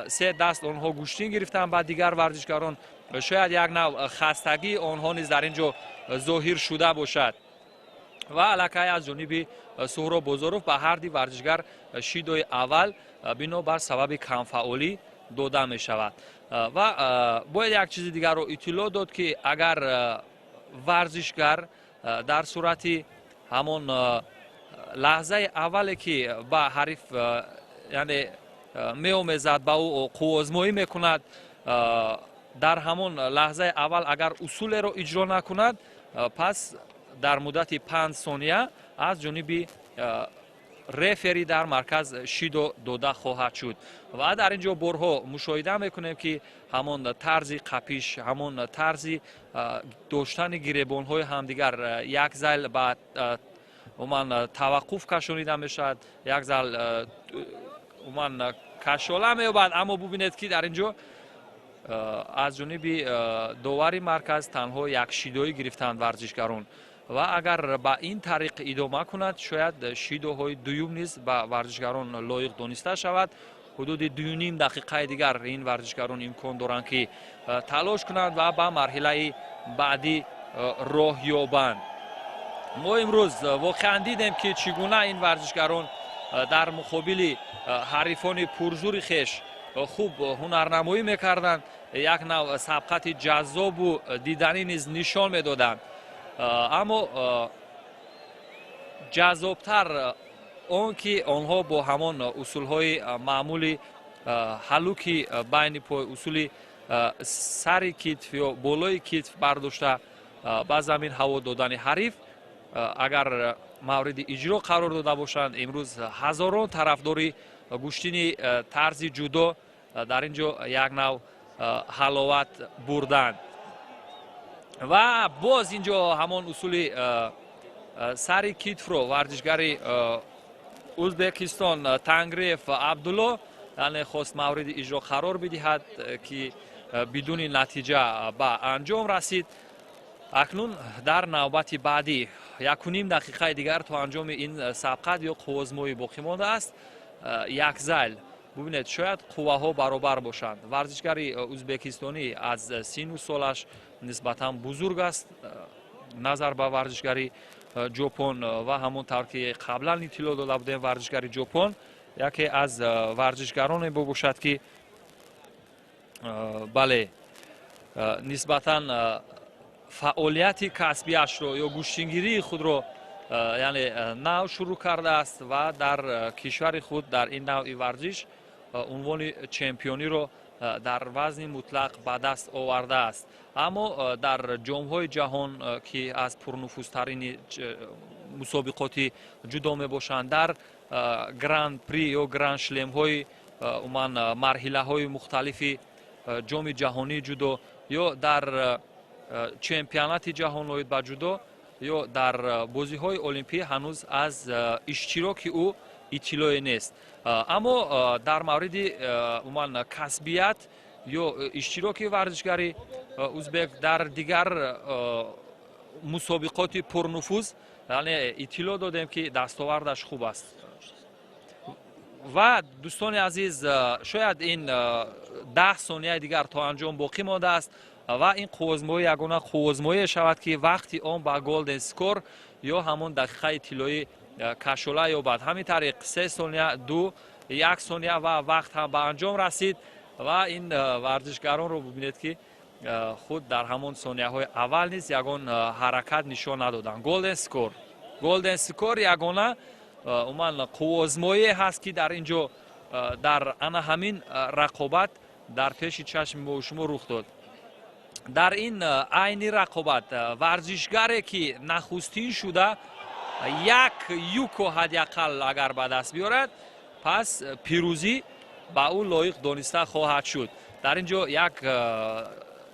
3 دست آنها گوشتین گرفتند و دیگر ورزشگران شاید یک نوع خستگی آنها نیز در اینجا ظاهر شده باشد و علاقه از جانب سهراب بازاروف به هر دی ورزشگر شیدوی اول بنابر سبب کمفعالی داده می شود. و باید یک چیز دیگر رو اطلاع داد که اگر ورزشگر در صورت همون لحظه اولی که با حریف یعنی می‌آمیزد با او قوازمایی میکند، در همون لحظه اول اگر اصول را اجرا نکند پس در مدت 5 ثانیه از جانب رفری در مرکز شیدو داده خواهد شد و در اینجا برها مشاهده میکنیم که همون طرز قپیش، همون طرز داشتن گریبان های همدیگر یک زل بعد من توقف کشانیده میشد، یک زل من کشاله میابد. اما ببینید که در اینجا از جانب داوری مرکز تنها یک شیدوی گرفتند ورزشگران و اگر با این طریق ادامه کند شاید شیدوهای دوم نیز به ورزشگران لایق دانسته شود. حدود 2.5 دقیقه دیگر این ورزشگران امکان دارند که تلاش کنند و به مرحله بعدی راه یابند. ما امروز واقعا دیدیم که چگونه این ورزشگران در مقابل حریفان پرزور خیش خوب هنرنمایی میکردند، یک نوع سبقت جذاب و دیدنی نیز نشان میدادند. اما جذابتر آن که آنها با همان اصولهای معمولی حلوکی بین پای اصول سر کتف یا بالای کتف برداشته به زمین هوا دادن حریف اگر مورد اجرا قرار داده باشند، امروز هزاران طرفداری گوشتین طرز جودو در اینجا یک نوع حلاوت بردند و باز اینجا همان اصول سر کتف رو ورزشگر ازبکستان تنگریف عبدالله یعنی خواست مورد اجرا قرار بدهد که بدون نتیجه به انجام رسید. اکنون در نوبت بعدی 1.5 دقیقه دیگر تا انجام این سبقت یا قوازمایی باقی مانده است. یک زل ببینید شاید قوه ها برابر باشند. ورزشگر ازبکستانی از سن و سالش نسبتا بزرگ است نظر به ورزشگری ژاپن و همونطور که قبلا اطلاع داده بودیم ورزشگری ژاپن یکی از ورزشگران باشد که بله нисбатан фаъолияти касбиашро ё гӯштингирии худро яъне нав шурӯъ кардааст ва дар кишвари худ дар ин навъи варзиш унвони чемпиониро дар вазни мутлақ ба даст овардааст. аммо дар ҷомҳои ҷаҳон ки аз пурнуфузтарини мусобиқоти ҷудо мебошанд, дар гран при ё гран шлемҳои умуман марҳилаҳои мухталифи ҷоми ҷаҳонии ҷудо ё дар чемпионати ҷаҳон оид ба ҷудо ё дар бозиҳои олимпӣ ҳанӯз аз иштироки ӯ иттилое нест. аммо дар мавриди умуман касбият ё иштироки варзишгари узбек дар дигар мусобиқоти пурнуфуз яъне иттилоъ додем ки дастовардаш хуб аст. ва дӯстони азиз, шояд ин 10 сонияи дигар то анҷом боқӣ мондааст ва ин қувозмоӣ ягона қувозмоие шавад ки вақти он ба голден скор ё ҳамон дақиқаи тиллоӣ кашола ёбад. ҳамин тариқ 3 сония 2 1 сония ва вақт ҳам ба анҷом расид ва ин варзишгаронро бубинед ки худ дар ҳамон сонияҳои аввал низ ягон ҳаракат нишон надоданд. голден скор ягона умуман қувозмоие ҳаст ки дар инҷо дар ана ҳамин рақобат дар пеши чашми мою шумо рух дод. дар ин айни рақобат варзишгаре ки нахустин шуда як юко ҳадяқал агар ба даст биёрад, пас пирӯзӣ ба ӯ лоиқ дониста хоҳад шуд. дар инҷо як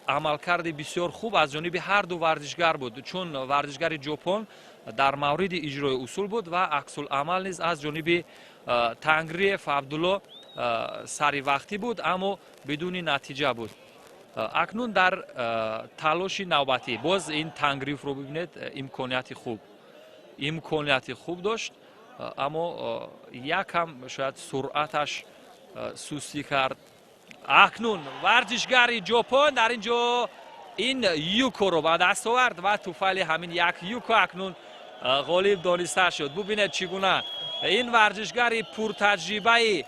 амалкарди бисёр хуб аз ҷониби ҳарду варзишгар буд, чун варзишгари ҷопон дар мавриди иҷрои усул буд ва аксуламал низ аз ҷониби Тангриев Абдулло саривақтӣ буд, аммо бидуни натиҷа буд. акнун дар талоши навбатӣ боз ин Тангриевро бибинед, имконияти хуб дошт, аммо якам шояд суръаташ сустӣ кард. акнун варзишгари ҷопон дар инҷо ин юкоро ба даст овард ва туфайли ҳамин як юко акнун ғолиб дониста шуд. бубинед чӣ гуна ин варзишгари пуртаҷрибаи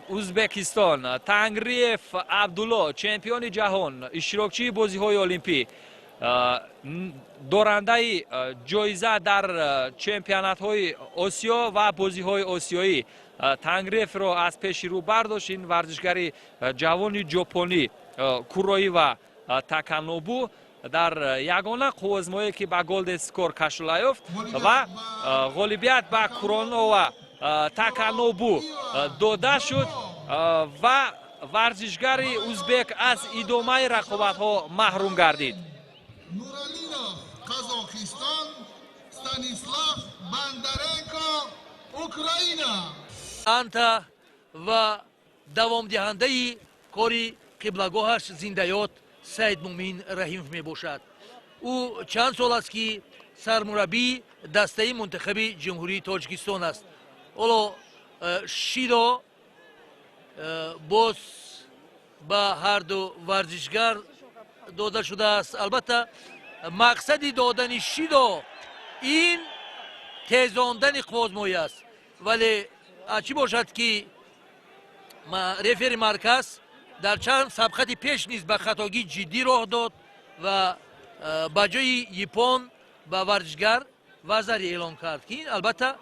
Узбекистон Тангриев Абдулло, чемпиони ҷаҳон, иштирокчии бозиҳои олимпӣ, дорандаи ҷоиза дар чемпионатҳои осиё ва бозиҳои осиёӣ Тангриевро аз пеши рӯ бардошт. ин варзишгари ҷавони ҷопонӣ Куроӣ ва Таканобу дар ягона қувозмое ки ба голден скор кашола ёфт ва ғолибият ба Куроно ва Таканобу дода шуд ва варзишгари узбек аз идомаи рақобатҳо маҳрум гардид. Nuralинов Qozog'iston, Stanislav Bondarenko Ukraina. анта ва давомдиҳандаи кори қиблагоҳаш зиндаёт Саид Мумин Раҳимов мебошад. ӯ чанд сол аст ки сармураббии дастаи мунтахаби ҷумҳурии Тоҷикистон аст. ҳоло шидо боз ба ҳарду варзишгар дода шудааст. албатта мақсади додани шидо ин тезондани қувозмоӣ аст, вале чӣ бошад ки рефери марказ дар чанд сабқати пеш низ ба хатогӣ ҷиддӣ роҳ дод ва ба ҷои Япон ба варзишгар вазаре эълон кард ки ин албатта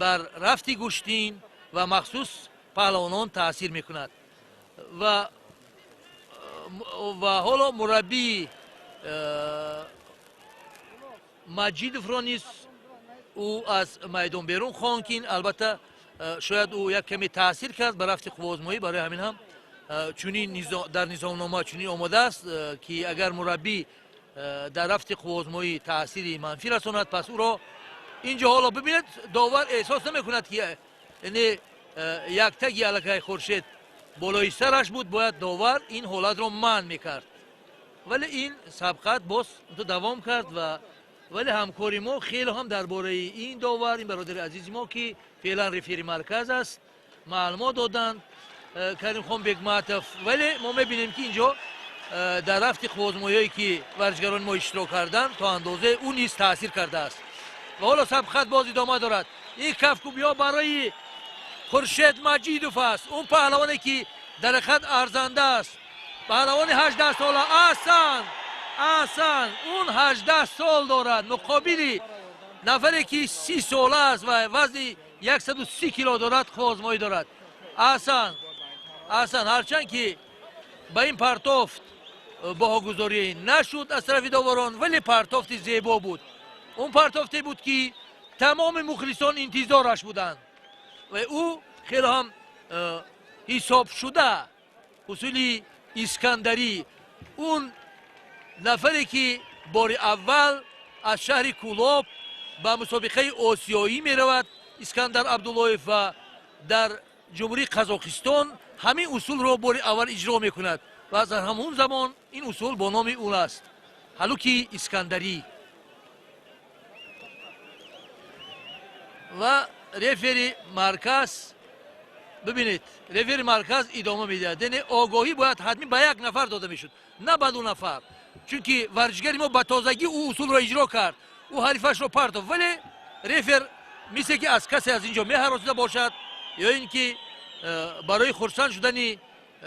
бар рафти гӯштин ва махсус паҳлавонон таъсир мекунад. ва ҳоло мураббии Маҷидовро низ ӯ аз майдон берун хонд ки ин албатта шояд ӯ як каме таъсир кард ба рафти қувозмоӣ. барои ҳамин ҳам чунин дар низомнома чунин омодааст ки агар мураббӣ дар рафти қувозмоӣ таъсири манфӣ расонад, пас ӯро инҷо ҳоло бибинед довар эҳсос намекунад ки як таги аллакай хуршед болои сараш буд, бояд довар ин ҳолатро манъ мекард. вале ин сабқат боз давом кард ва вале ҳамкори мо хело ҳам дар бораи ин довар, ин бародари азизи мо ки феълан рефери марказ аст, маълумот доданд Каримхон Бегматов. вале мо мебинем ки инҷо дар рафти қувозмоиҳое ки варзишгарони мо иштирок карданд то андозае ӯ низ таъсир кардааст. ва ҳоло сабқат боз идома дорад. ин кафкубиҳо барои Хуршед Маҷидов аст, он паҳлавоне ки дар ҳақиқат арзанда аст پهلوان 18 ساله احسن اون 18 سال دارد مقابل نفری که 30 ساله است و وزن 130 کیلو دارد آزمایی دارد. احسن هرچند که به این پرتافت باهاگذاری نشد از طرف داوران ولی پرتافت زیبا بود. اون پرتافتی بود که تمام مخلصان انتظارش بودند و او خیلی هم حساب شده حصول اسکندری اون نفری که بار اول از شهر کولاب به مسابقه آسیایی می رود اسکندر عبداللهیف و در جمهوری قزاقستان همین اصول را بار اول اجرا می کند و از همون زمان این اصول با نام اون است هلوکی اسکندری. و رفری مرکز ببینید رفری مرکز ادامه میده. یعنی آگاهی باید حتمی به یک نفر داده میشد نه به 2 نفر چونکه ورزشگری ما به تازگی او اصول را اجرا کرد او حریفش را پرتافت ولی رفر مثل که از کسی از اینجا مهراسیده باشد یا اینکه برای خرسند شدن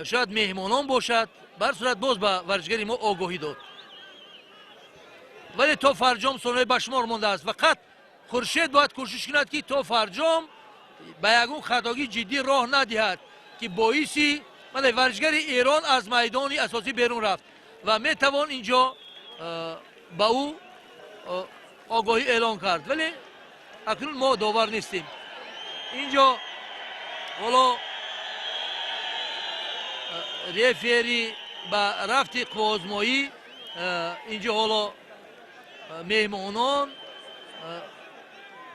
شاید مهمانان باشد بر صورت باز به ورزشگری ما آگاهی داد ولی تا فرجام سونای بشمار مانده است. فقط خورشید باید کوشش کند که تا فرجام به یگون خطاگی جدی راه ندهد که باعثی ورزشگر ایران از میدان اساسی بیرون رفت و میتوان اینجا به او آگاهی اعلان کرد ولی اکنون ما داور نیستیم. اینجا حالا رفری به رفت قوازمایی اینجا حالا مهمانان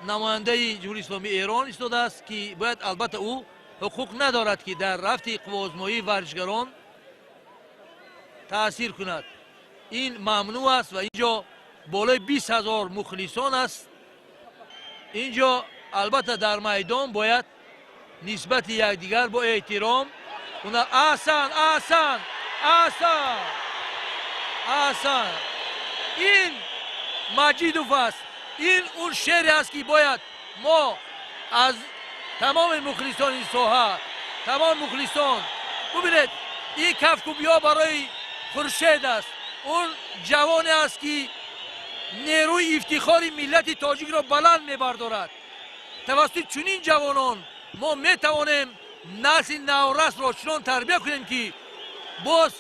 نماینده جمهوری اسلامی ایران ایستاده است که باید البته او حقوق ندارد که در رفت قوازمایی ورزشگران تأثیر کند این ممنوع است و اینجا بالای 20,000 مخلصان است. اینجا البته در میدان باید نسبت یکدیگر با احترام اونا احسن این مجیدوف است. این اون شعری است که باید ما از تمام مخلصان این ساحه تمام مخلصان ببینید این کفکوبی ها برای خورشید است اون جوانی است که نیروی افتخار ملت تاجیک را بلند میبردارد. توسط چنین جوانان ما میتوانیم نسل نورس را چنان تربیت کنیم که باز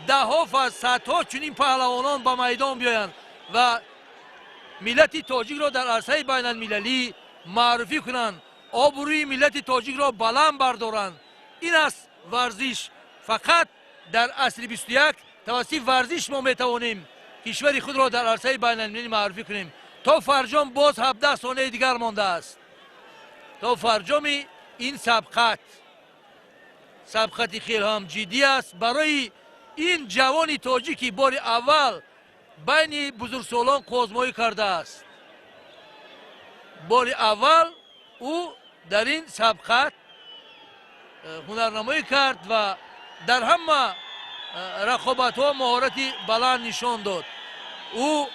10 و 100 چنین پهلوانان به میدان بیایند و ملت تاجیک را در عرصه بین المللی معرفی کنند آبروی ملت تاجیک را بلند بردارند. این است ورزش. فقط در عصر 21 توسط ورزش ما میتوانیم کشور خود را در عرصه بین المللی معرفی کنیم. تا فرجام باز 17 ثانیه دیگر مانده است تا فرجام این سبقت خیلی هم جدی است برای این جوان تاجیکی بار اول بین بزرگسالان قوزمایی کرده است. بار اول او در این سبقت هنرنمایی کرد و در همه رقابت ها مهارتی بلند نشان داد. او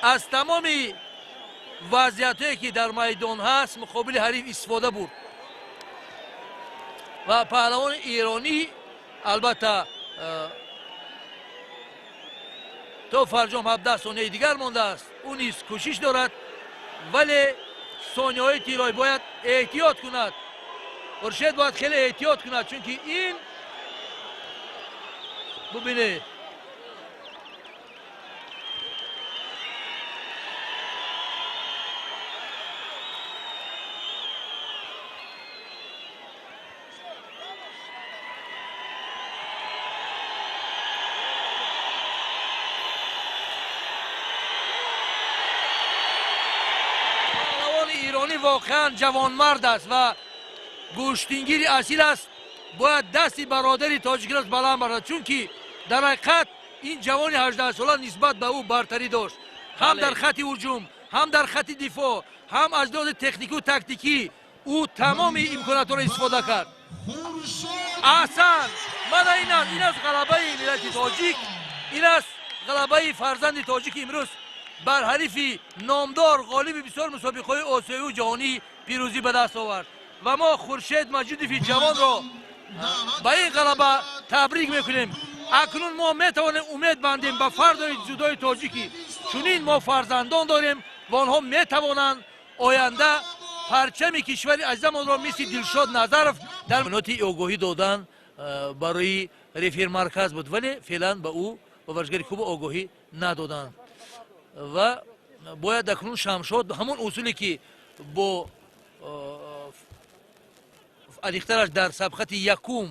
از تمام وضعیت هایی که در میدان هست مقابل حریف استفاده بود و پهلوان ایرانی البته تا فرجام 17 ثانیه دیگر مانده است او نیز کوشش دارد ولی ثانیه های تیرایی باید احتیاط کند. خورشید باید خیلی احتیاط کند چون که این ببینید ایرانی واقعا جوانمرد است و گوشتینگیر اصیل است. باید دستی برادری تاجیک را بلند بردارد چون که در حقیقت این جوان 18 ساله نسبت به او برتری داشت هم در خط هجوم هم در خط دفاع هم از لحاظ تکنیکی و تاکتیکی او تمام امکانات را استفاده کرد. احسن این است غلبه ملت تاجیک این است غلبه فرزند تاجیک امروز بر حریف نامدار غالب بسیار مسابقه‌های آسیایی و جهانی پیروزی به دست آورد و ما خورشید مجیدوف جوان را با این غلبه تبریک میکنیم. اکنون ما میتوانیم امید بندیم به فردای جودای تاجیکی چنین ما فرزندان داریم و آنها میتوانند آینده پرچم کشور عزیزمان را مثل دلشاد نظرов در مناطق آگاهی دادن برای رفیر مرکز بود ولی فعلا به او به ورزشگری خوب آگاهی ندادند و باید اکنون شمشاد همون اصولی که با الیخترش در سبقت یکم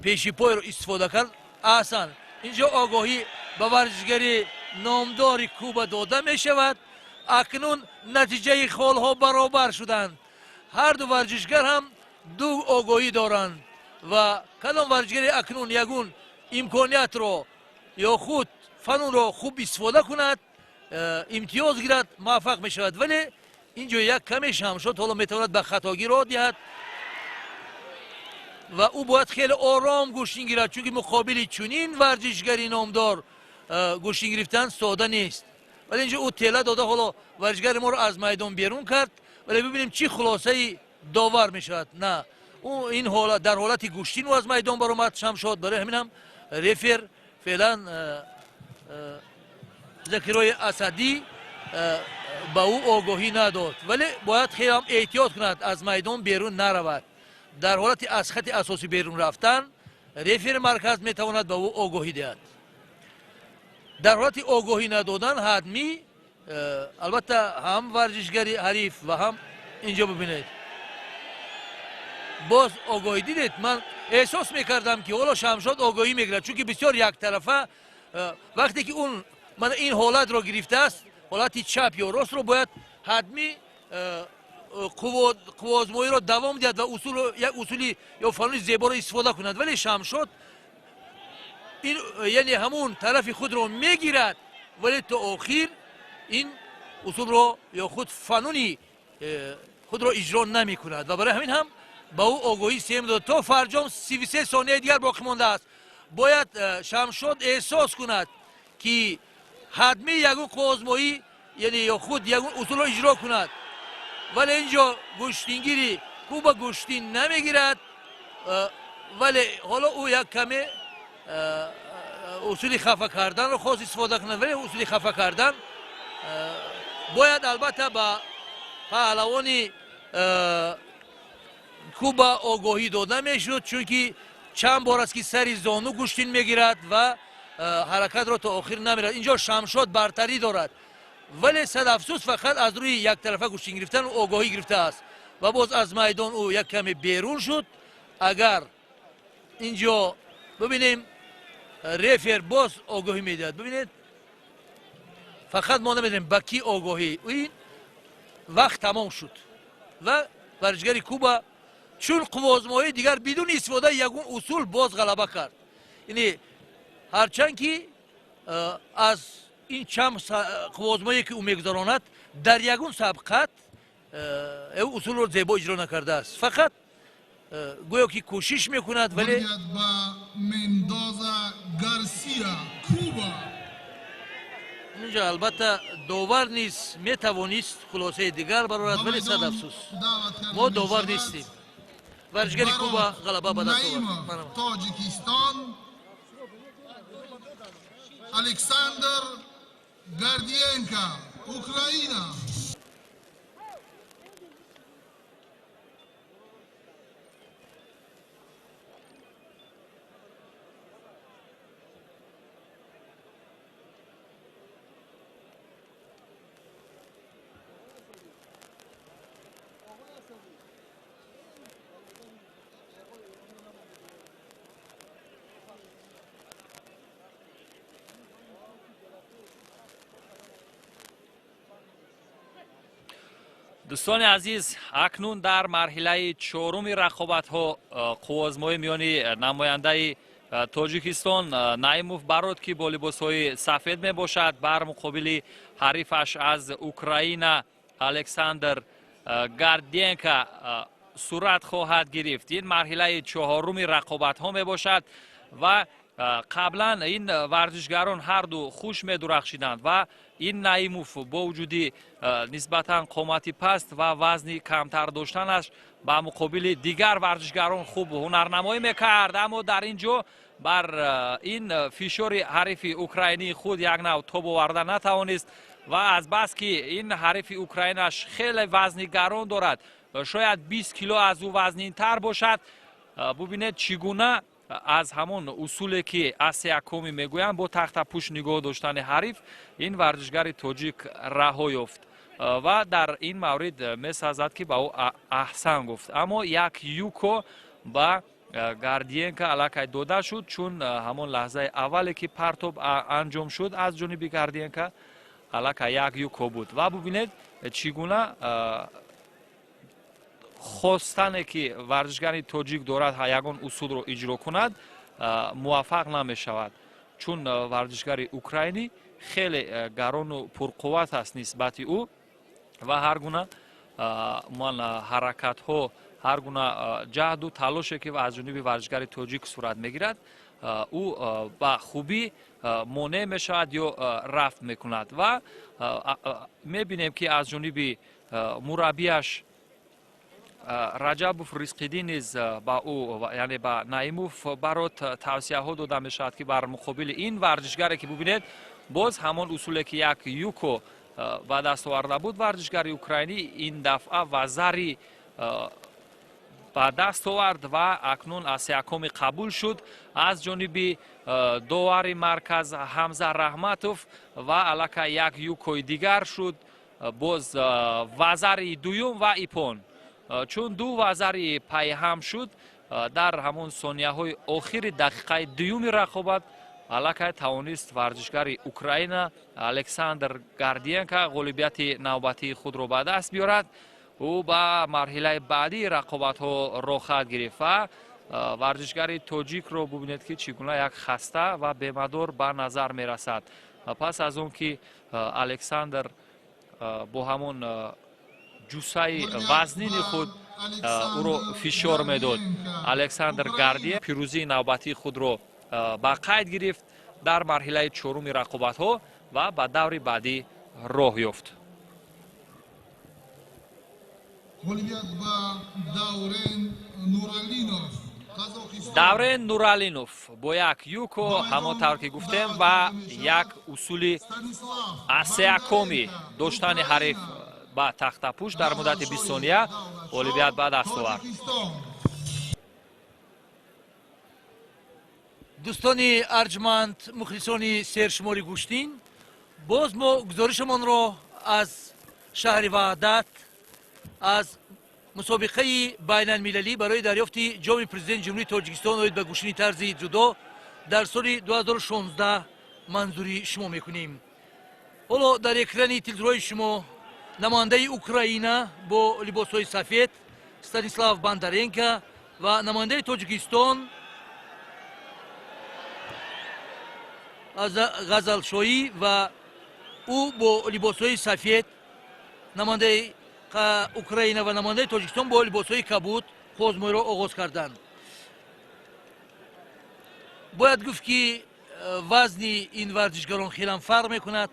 پیشی پای رو استفاده کرد اصلا اینجا آگاهی به ورزشگری نامدار کوبا داده می شود. اکنون نتیجه خال ها برابر شدند. هر دو ورزشگر هم دو آگاهی دارند و کدام ورزشگری اکنون یگون امکانیت رو یا خود فنون رو خوب استفاده کند امتیاز گیرد موفق می شود ولی اینجا یک کمی شمشاد حالا می تواند به خطاگی را دهد و او باید خیلی آرام گوشتین گیرد چون مقابل چنین ورزشگری نامدار گوشتین گرفتن ساده نیست ولی اینجا او تله داده حالا ورزشگر ما رو از میدان بیرون کرد ولی ببینیم چی خلاصه داور می شود. نه او این حالت در حالت گوشتین و از میدان برآمد شمشاد برای همین هم رفیر فعلا ذکرای اسدی به او آگاهی نداد ولی باید خیلی هم احتیاط کند از میدان بیرون نرود. در حالت از خط اساسی بیرون رفتن رفیر مرکز میتواند به او آگاهی دهد. در حالت آگاهی ندادن حتمی البته هم ورزشگری حریف و هم اینجا ببینید باز آگاهی دیدید. من احساس میکردم که حالا شمشاد آگاهی میگیرد چون که بسیار یک طرفه وقتی که اون من این حالت را گرفته است حالت چپ یا راست رو باید حتمی قوازمایی را دوام دهد و یک اصولی یا فنون زیبا را استفاده کند ولی شمشاد این یعنی همون طرف خود را میگیرد ولی تا آخر این اصول را یا خود فنونی خود را اجرا نمی کند و برای همین هم با او آگاهی سیم داد. تا فرجام 33 ثانیه دیگر باقی مانده است. باید شمشاد احساس کند که حتمی یگون قوازمایی یعنی یا خود یگون اصول را اجرا کند ولی اینجا گوشتینگیری خوب گوشتین نمیگیرد ولی حالا او یک کمی اصول خفه کردن رو خواست استفاده کند ولی اصول خفه کردن باید البته با پهلوان کوبا آگاهی داده میشد چون که چند بار است که سری زانو گوشتین میگیرد و حرکت را تا آخر نمیرد. اینجا شمشاد برتری دارد ولی صد افسوس فقط از روی یک طرفه گوشتین گرفتن و آگاهی گرفته است و باز از میدان او یک کمی بیرون شد. اگر اینجا ببینیم رفیر باز آگاهی میدهد ببینید فقط ما نمیدونیم با کی آگاهی این وقت تمام شد و ورزشگری کوبا چون قوازمایی دیگر بدون استفاده یگون اصول باز غلبه کرد. یعنی هرچند که از این چند قوازمایی که او میگذراند در یگون سبقت او اصول رو زیبا اجرا نکرده است فقط گویا که کوشش میکند ولی مندوزا گارسیا کوبا اینجا البته داور نیست میتوانست خلاصه دیگر برآورد ولی صد افسوس ما داور نیستیم. ورزشگری کوبا غلبه به دست آورد. تاجیکستان الکساندر گاردینکا اوکراین. دوستان عزیز اکنون در مرحله چهارم رقابت ها قوازمایی میانی نماینده تاجیکستان نایموف برات که با لباس های سفید می باشد بر مقابل حریفش از اوکراین الکساندر گاردینکا صورت خواهد گرفت. این مرحله چهارم رقابت ها می باشد و قبلا این ورزشگران هر دو خوش می درخشیدند و این نایموف با وجود نسبتا قامتی پست و وزنی کمتر داشتنش با مقابل دیگر ورزشگران خوب هنرنمایی میکرد اما در اینجا бар ин фишори ҳарифи украинии худ як нав тоб оварда натавонист ва азбас ки ин ҳарифи украинаш хеле вазни гарон дорад, шояд 20 кило аз ӯ вазнинтар бошад, бубинед чӣ гуна аз ҳамон усуле ки Асиякоми мегӯянд бо тахтапӯш нигоҳ доштани ҳариф ин варзишгари тоҷик раҳо ёфт ва дар ин маврид месазад ки ба ӯ аҳсан гуфт. Аммо як юко ба Гардиенко аллакай дода шуд, чун ҳамон лаҳзаи аввале ки партоб анҷом шуд аз ҷониби Гардиенко аллакай як юко буд ва бубинед чӣ гуна хостане ки варзишгари тоҷик дорад ягон усулро иҷро кунад муваффақ намешавад, чун варзишгари украинӣ хеле гарону пурқувват аст нисбати ӯ ва ҳар гуна ҳаракатҳо, ҳар гуна ҷаҳду талоше ки аз ҷониби варзишгари тоҷик сурат мегирад ӯ ба хубӣ монеъ мешавад ё рафт мекунад ва мебинем ки аз ҷониби мураббияш Раҷабов Ризқиддин низ ба ӯ яъне ба Наимов барот тавсияҳо дода мешавад ки бар муқобили ин варзишгаре ки бубинед боз ҳамон усуле ки як юко ба даст оварда буд варзишгари украинӣ ин дафъа вазари ба даст овард ва акнун Асиякоми қабул шуд аз ҷониби довари марказ Ҳамза Раҳматов ва аллакай як юкои дигар шуд боз вазари дуюм ва ипон, чун ду вазари пайҳам шуд дар ҳамон сонияҳои охири дақиқаи дуюми рақобат аллакай тавонист варзишгари Украина Александр Гардиенко ғолибияти навбатии худро ба даст биёрад. ӯ ба марҳилаи баъдии рақобатҳо роҳ хоҳад гирифт ва варзишгари тоҷикро бубинед ки чӣ гуна як хаста ва бемадор ба назар мерасад. Пас аз он ки Александр бо ҳамон ҷусаи вазнини худ ӯро фишор медод, Александр Гардиен пирӯзии навбатии худро ба қайд гирифт дар марҳилаи чоруми рақобатҳо ва ба даври баъдӣ роҳ ёфт. Даврен Нуралинов бо як юко ҳамон тавр ки гуфтем ва як усули Асиякоми доштани ҳариф ба тахтапӯш дар муддати 20 сония ғолибият ба даст овард. дӯстони арҷманд, мухлисони сершумори гӯштин, боз мо гузоришамонро аз шаҳри Ваҳдат, аз мусобиқаи байналмилалӣ барои дарёфти ҷоми президенти ҷумҳурии Тоҷикистон оид ба гӯшини тарзи ҷудо дар соли 2016 манзури шумо мекунем. ҳоло дар экрани телевизорҳои шумо намояндаи Украина бо либосҳои сафед Станислав Бандаренко ва намояндаи Тоҷикистон ғазалшоӣ ва ӯ бо либосҳои сафед, намояндаи Украина ва намояндаи Тоҷикистон бо либосҳои кабуд хозмойро оғоз карданд. бояд гуфт ки вазни ин варзишгарон хелан фарқ мекунад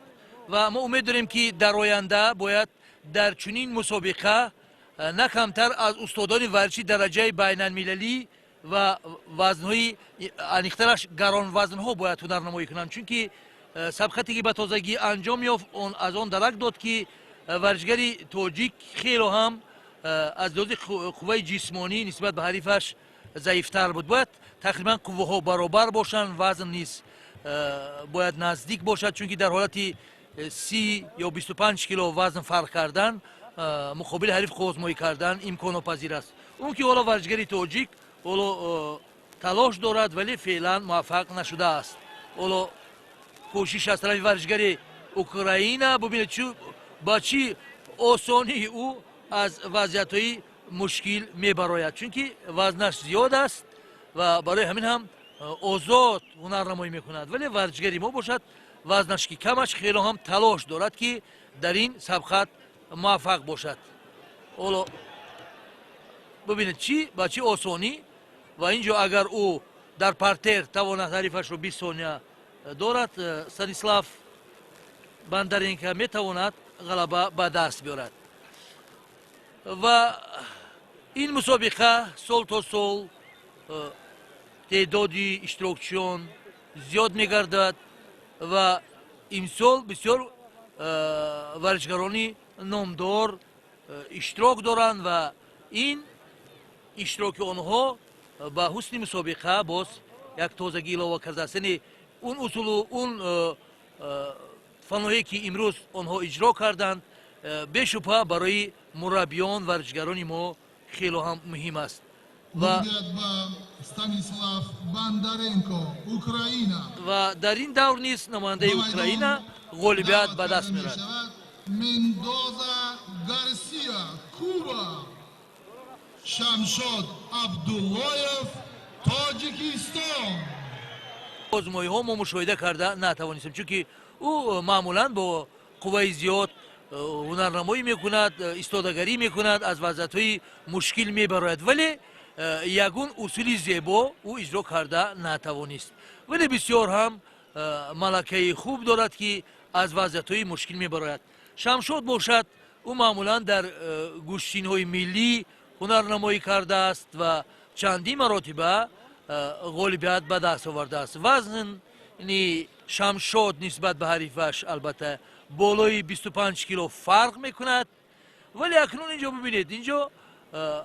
ва мо умед дорем ки дар оянда бояд дар чунин мусобиқа на камтар аз устодони варзиши дараҷаи байналмилалӣ ва вазнҳои аниқтараш гаронвазнҳо бояд ҳунарнамоӣ кунанд, чунки сабқате ки ба тозагӣ анҷом ёфт аз он дарак дод ки варзишгари тоҷик хело ҳам аз лиҳози қувваи ҷисмонӣ нисбат ба ҳарифаш заифтар буд. бояд тақрибан қувваҳо баробар бошанд, вазн низ бояд наздик бошад, чунки дар ҳолати 30 ё 25 кило вазн фарқ кардан муқобили ҳариф хозмоӣ кардан имконопазир аст. он ки ҳоло варзишгари тоҷик ҳоло талош дорад вале феълан муваффақ нашудааст. ҳоло кӯшиш аз тарафи варзишгари Украина бубинед ба чӣ осонӣ ӯ аз вазъиятҳои мушкил мебарояд, чунки вазнаш зиёд аст ва барои ҳамин ҳам озод ҳунарнамоӣ мекунад. вале варзишгари мо бошад вазнаш ки камаш хело ҳам талош дорад ки дар ин сабқат муваффақ бошад. ҳоло бубинед ба чӣ осонӣ ва ин ҷо агар ӯ дар партер тавонад ҳарифашро 20 сония дорад, Станислав Бандаренко метавонад ғалаба ба даст биёрад. ва ин мусобиқа сол то сол تعدادی اشتراکچیان زیاد میگردد و امسال بسیار ورزشکارانی نامدار اشتراک دارند و این اشتراک آنها با حسن مسابقه باز یک تازگی علاوه کرده است. یعنی اون اصول و اون فناهایی که امروز آنها اجرا کردند بشبه برای مربیان ورزشکاران ما خیلی هم مهم است. استانیسلاف باندارنکو اوکراینا و در این دور نیز نماینده اوکراینا غالبیت به دست می‌آورد. مندوزا گارسیا کوبا شمشاد عبداللهیف تاجیکستان آزمایش ها ما مشاهده کرده نتوانستیم چون او معمولا با قوای زیاد هنرنمایی میکند، استادگری میکند، از وضعیت‌های مشکل میبراید ولی یگون اصولی زیبا او اجرا کرده نتوانست ولی بسیار هم ملکه خوب دارد که از وضعیت‌های مشکل میبراید. شمشاد باشد او معمولا در گوشتین‌های ملی هنرنمایی کرده است و چندی مراتبه غالبیت به دست آورده است. وزن شمشاد نسبت به حریفش البته بالای 25 کیلو فرق میکند ولی اکنون اینجا ببینید اینجا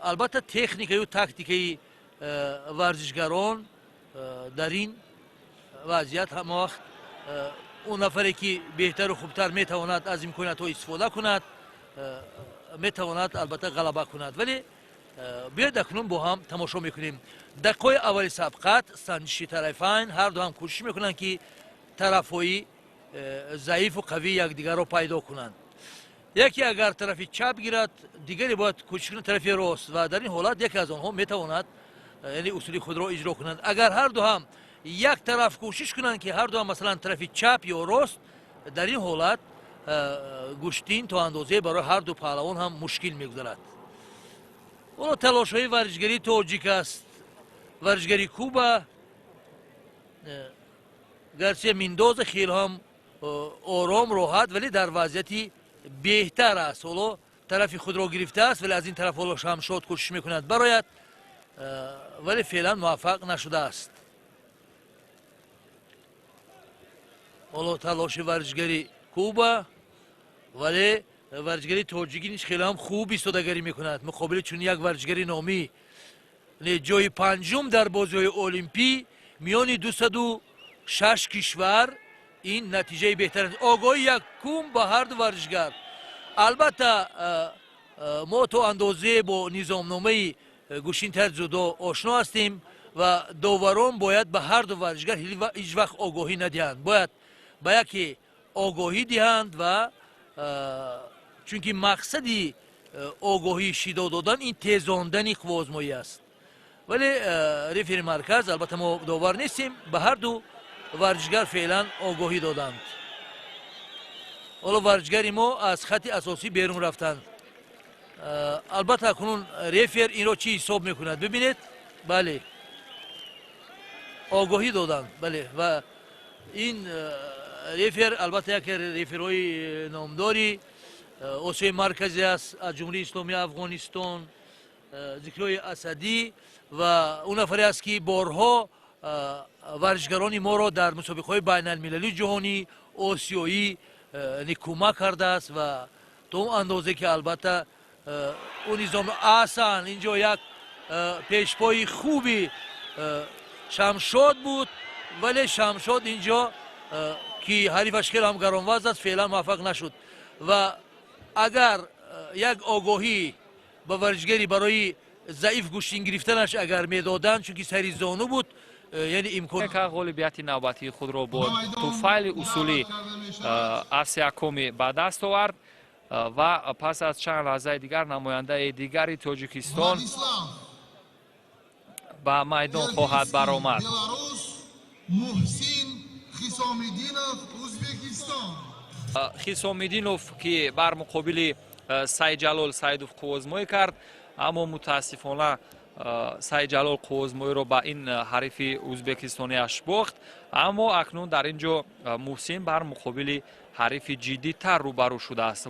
البته تکنیکی و تاکتیکی ورزشگران در این وضعیت هم وقت اون نفری که بهتر و خوبتر میتواند از امکانات ها استفاده کند میتواند البته غلبه کند ولی بیاید اکنون با هم تماشا میکنیم. دقیقه اول سبقت سنجشی طرفین هر دو هم کوشش میکنند که طرفهای ضعیف و قوی یکدیگر را پیدا کنند. یکی اگر طرف چپ گیرد دیگری باید کوشش کنند طرف راست و در این حالت یکی از آنها میتواند یعنی اصول خود را اجرا کنند. اگر هر دو هم یک طرف کوشش کنند که هر دو هم مثلا طرف چپ یا راست در این حالت گوشتین تا اندازه برای هر دو پهلوان هم مشکل میگذارد. اون تلاش های ورزشگری تاجیک است، ورزشگری کوبا گرچه مندوز خیلی هم آرام راحت ولی در وضعیتی بهتر است. حالا طرف خود را گرفته است ولی از این طرف حالا شمشاد کوشش میکند برایت ولی فعلا موفق نشده است. حالا تلاش ورزشگری کوبا ولی ورزشگری تاجیکی نیست خیلی هم خوب ایستادگری میکند مقابل چون یک ورزشگری نامی جای پنجم در بازی‌های المپی میان 206 کشور این نتیجه بهتر است. آگاهی یکم با هر دو ورزشگر. البته ما تو اندازه با نظامنامه گوشین‌تر جدا آشنا هستیم و داوران باید به هر دو ورزشگر هیچ وقت آگاهی ندهند، باید به یکی آگاهی دهند و چونکه مقصدی آگاهی شیدا دادن این تیزاندن قوازمایی است ولی رفری مرکز البته ما داور نیستیم به هر دو ورزشگر فعلا آگاهی دادند. حالا ورزشگری ما از خط اساسی بیرون رفتند. البته اکنون رفر این را چی حساب میکند ببینید. بله آگاهی دادند بله و این رفر البته یک رفرهای نامداری آسیای مرکزی است از جمهوری اسلامی افغانستان ذکرای اسدی و اون نفری است که بارها ورزشگران ما را در مسابقه‌های بین المللی جهانی آسیایی کمک کرده است و تا اون اندازه که البته اون نظام احسن اینجا یک پیشپای خوبی شمشاد بود ولی شمشاد اینجا که حریفش خیلی هم گرانوزن است فعلا موفق نشد و اگر یک آگاهی به ورزشگری برای ضعیف گوشتین گرفتنش اگر میدادن چون که سری زانو بود یعنی امکان غالبیت نوبتی خود را با توفیل اصولی اسیاکومی به دست آورد و پس از چند لحظه دیگر نماینده دیگری تاجیکستان به میدان خواهد برآمد. خیسامیدینوف که بر مقابل سعید جلال سعیدوف قوازمایی کرد اما متاسفانه سعید جلال قوازمایی را به این حریف ازبکستانی اش باخت. اما اکنون در اینجا محسن بر مقابل حریف جدی تر روبرو شده است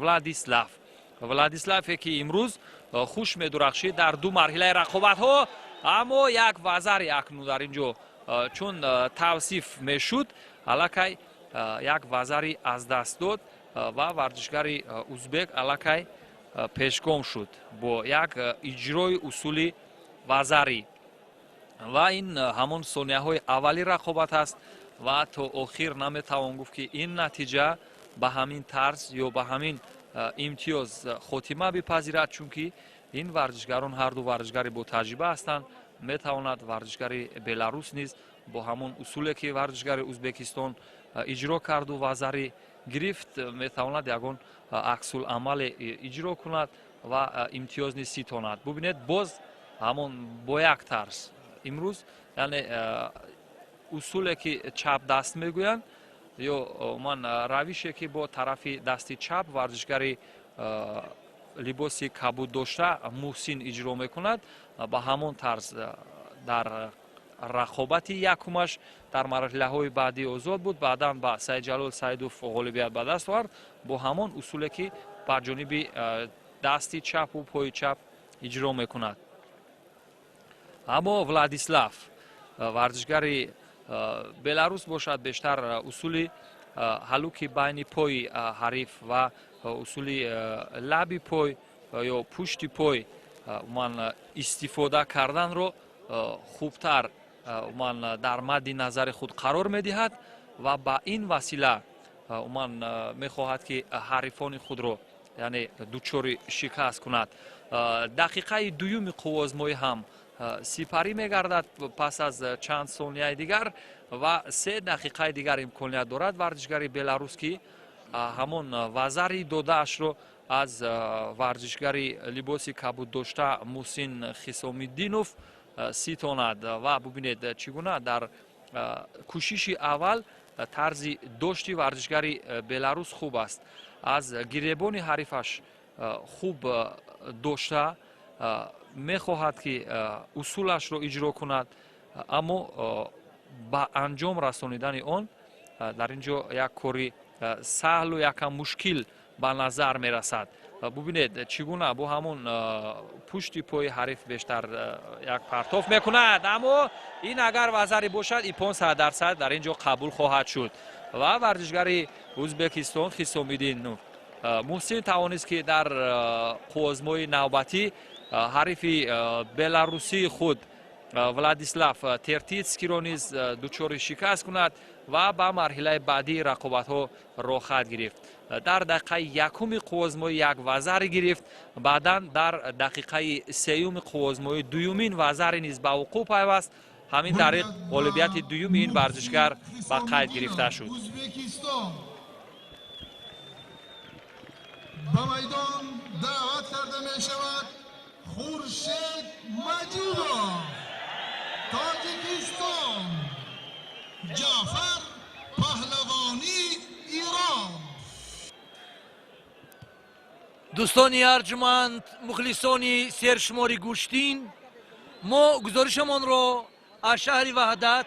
ولادیسلاف که امروز خوش می‌درخشید در دو مرحله رقابت ها аммо як вазари акнун дар инҷо чун тавсиф мешуд аллакай як вазари аз даст дод ва варзишгари узбек аллакай пешгом шуд бо як иҷрои усули вазарӣ ва ин ҳамон сонияҳои аввали рақобат аст ва то охир наметавон гуфт ки ин натиҷа ба ҳамин тарз ё ба ҳамин имтиёз хотима бипазирад чунки ин варзишгарон ҳарду варзишгари ботаҷриба ҳастанд метавонад варзишгари беларус низ бо ҳамон усуле ки варзишгари ӯзбекистон иҷро карду вазарӣ гирифт метавонад ягон аксуламале иҷро кунад ва имтиёз низ ситонад бубинед боз ҳамон бо як тарз имрӯз яъне усуле ки чап даст мегӯянд ё ман равише ки бо тарафи дасти чап варзишгари либоси кабуд дошта муҳсин иҷро мекунад ба ҳамон тарз дар рақобати якумаш дар марҳилаҳои баъдӣ озод буд баъдан ба саидҷалол саидов ғолибият ба даст овард бо ҳамон усуле ки ба ҷониби дасти чапу пои чап иҷро мекунад аммо владислав варзишгари беларус бошад бештар усули ҳалуки байни пои ҳариф ва усули лаби пой ё пушти пой ман истифода карданро хубтар ман дар мадди назари худ қарор медиҳад ва ба ин васила ман мехоҳад ки ҳарифони худро яъне дучори шикаст кунад дақиқаи дуюми қуввозмоӣ ҳам сипарӣ мегардад пас аз чанд сонияи дигар ва 3 дақиқаи дигар имконият дорад варзишгари беларус ки ҳамон вазари додаашро аз варзишгари либоси кабуддошта муҳсин хисомиддинов ситонад ва бубинед чӣ гуна дар кӯшиши аввал тарзи дошти варзишгари беларус хуб аст аз гиребони ҳарифаш хуб дошта мехоҳад ки усулашро иҷро кунад аммо ба анҷом расонидани он дар ин ҷо як кори саҳлу якам мушкил ба назар мерасад бубинед чӣ гуна бо ҳамон пушти пои ҳариф бештар як партоф мекунад аммо ин агар вазаре бошад ипон 100% дар ин ҷо қабул хоҳад шуд ва варзишгари ӯзбекистон хисомиддинов муҳсин тавонист ки дар қуввозмои навбатӣ ҳарифи беларусии худ владислав тертицкиро низ дучори шикаст кунад ва ба марҳилаи баъдии рақобатҳо роҳ хоҳад гирифт дар дақиқаи якуми қуввозмоӣ як вазаре гирифт баъдан дар дақиқаи сеюми қуввозмоӣ дуюмин вазаре низ ба вуқӯъ пайваст ҳамин тариқ ғолибияти дуюми ин варзишгар ба қайд гирифта шуд ба майдон даъват карда мешавад خورشید مجیدوف تاجیکستان جعفر پهلوانی ایران دوستانی ارجمند مخلصانی سرشماری گوشتین ما گزارشمان را از شهر وحدت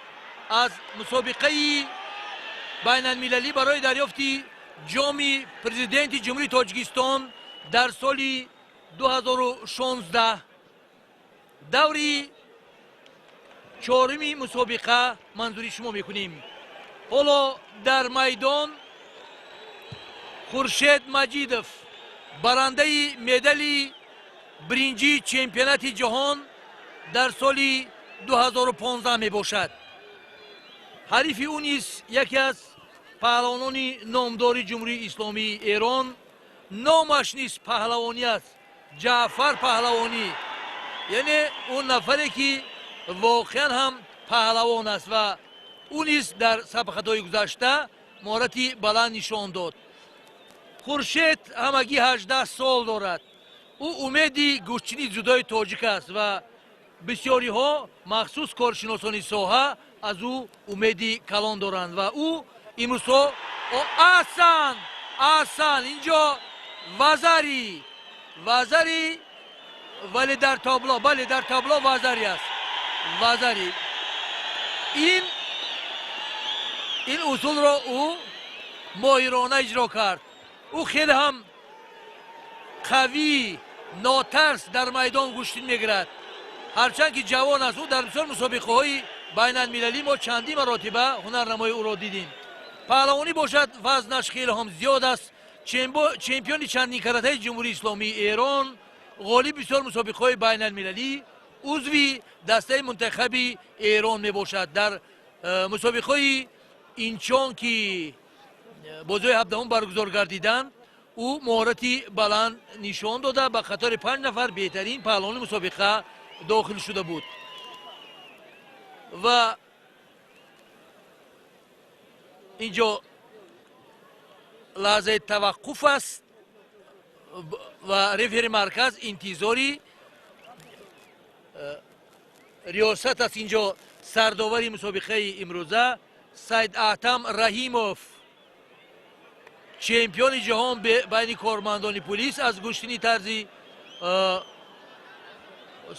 از مسابقه بین المللی برای دریافت جام پرزیدنت جمهوری تاجیکستان در سال 2016 دوری چهارمی مسابقه منظوری شما میکنیم حالا در میدان خورشید مجیدوف برنده مدال برنجی چمپیونات جهان در سال 2015 می باشد حریف او نیز یکی از پهلوانان نامدار جمهوری اسلامی ایران نامش نیز پهلوانی است جعفر پهلوانی یعنی اون نفری که واقعا هم پهلوان است و اون نیز در سابقه‌های گذشته مهارتی بلند نشان داد خورشید همگی 18 سال دارد او امیدی گوشچینی جدای تاجیک است و بسیاری ها مخصوص کارشناسان ساحه از او امیدی کلان دارند و او امروز احسن اینجا وزری ولی در تابلو وزری است وزری این اصول را او ماهرانه اجرا کرد او خیلی هم قوی ناترس در میدان گوشتین میگیرد ҳарчанд ки ҷавон аст ӯ дар бисёр мусобиқаҳои байналмилалӣ мо чандин маротиба ҳунарнамои ӯро дидем. паҳлавонӣ бошад вазнаш хеле ҳам зиёд аст. чемпиони чандин каратаи ҷумҳурии исломии Эрон, ғолиби бисёр мусобиқаҳои байналмилалӣ, узви дастаи мунтахаби Эрон мебошад. дар мусобиқаҳои инчон ки бозиҳои 17 баргузор гардиданд, ӯ моҳорати баланд нишон дода ба қатори 5 нафар беҳтарин паҳлавони мусобиқа дохил шуда буд. ва инҷо лаҳзаи таваққуф аст ва рефери марказ интизори риёсат аст. инҷо сардовари мусобиқаи имрӯза Сайдаҳтам Раҳимов, чемпиони ҷаҳон байни кормандони пулис аз гӯштини тарзи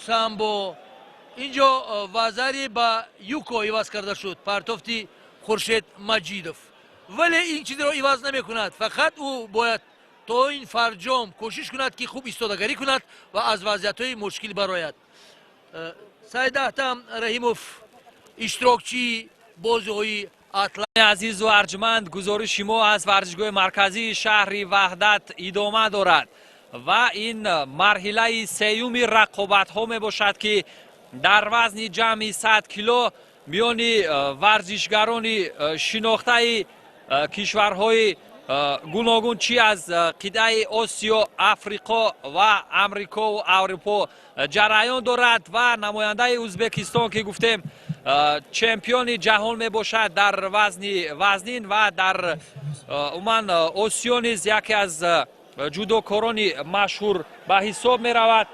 самбо. инҷо вазари ба юко иваз карда шуд, партофти Хуршед Маҷидов. вале ин чизеро иваз намекунад. фақат ӯ бояд то ин фарҷом кӯшиш кунад ки хуб истодагарӣ кунад ва аз вазъиятҳои мушкил барояд. Сайдаҳтам Раҳимов, иштирокчии бозиҳои азизу арҷманд, гузориши мо аз варзишгоҳи марказии шаҳри Ваҳдат идома дорад ва ин марҳилаи сеюми рақобатҳо мебошад ки дар вазни ҷамъи 100 кило миёни варзишгарони шинохтаи кишварҳои гуногун чи аз қитъаи Осиё, Африқо ва Амрикову Аврупо ҷараён дорад ва намояндаи Узбекистон ки гуфтем чемпиони ҷаҳон мебошад дар вазни вазнин ва дар умуман Осиё низ яке аз ҷудокорони машҳур ба ҳисоб меравад.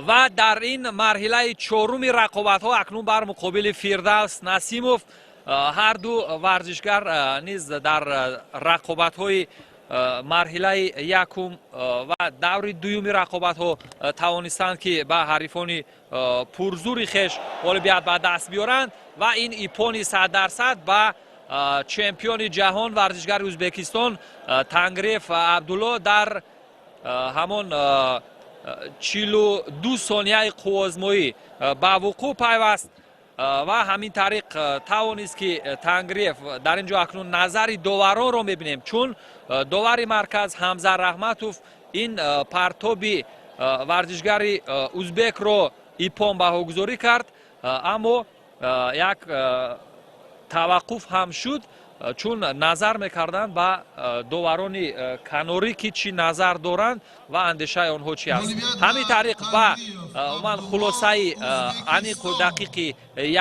ва дар ин марҳилаи чоруми рақобатҳо акнун бар муқобили Фирдавс Насимов ҳарду варзишгар низ дар рақобатҳои марҳилаи якум ва даври дуюми рақобатҳо тавонистанд ки ба ҳарифони пурзури хеш ғолибият ба даст биёранд ва ин ипони 100% ба чемпиони ҷаҳон варзишгари Ӯзбекистон Тангриев Абдулло дар ҳамон 42 сонияи қувозмоӣ ба вуқӯъ пайваст ва ҳамин тариқ тавонист ки Тангриев дар ин ҷо акнун назари доваронро мебинем, чун довари марказ Ҳамза Раҳматов ин партоби варзишгари ӯзбекро ипон баҳогузорӣ кард, аммо як таваққуф ҳам шуд, чун назар мекарданд ба доварони канорӣ ки чӣ назар доранд ва андешаи онҳо чӣ аст. ҳамин тариқ ба умуман хулосаи аниқу дақиқи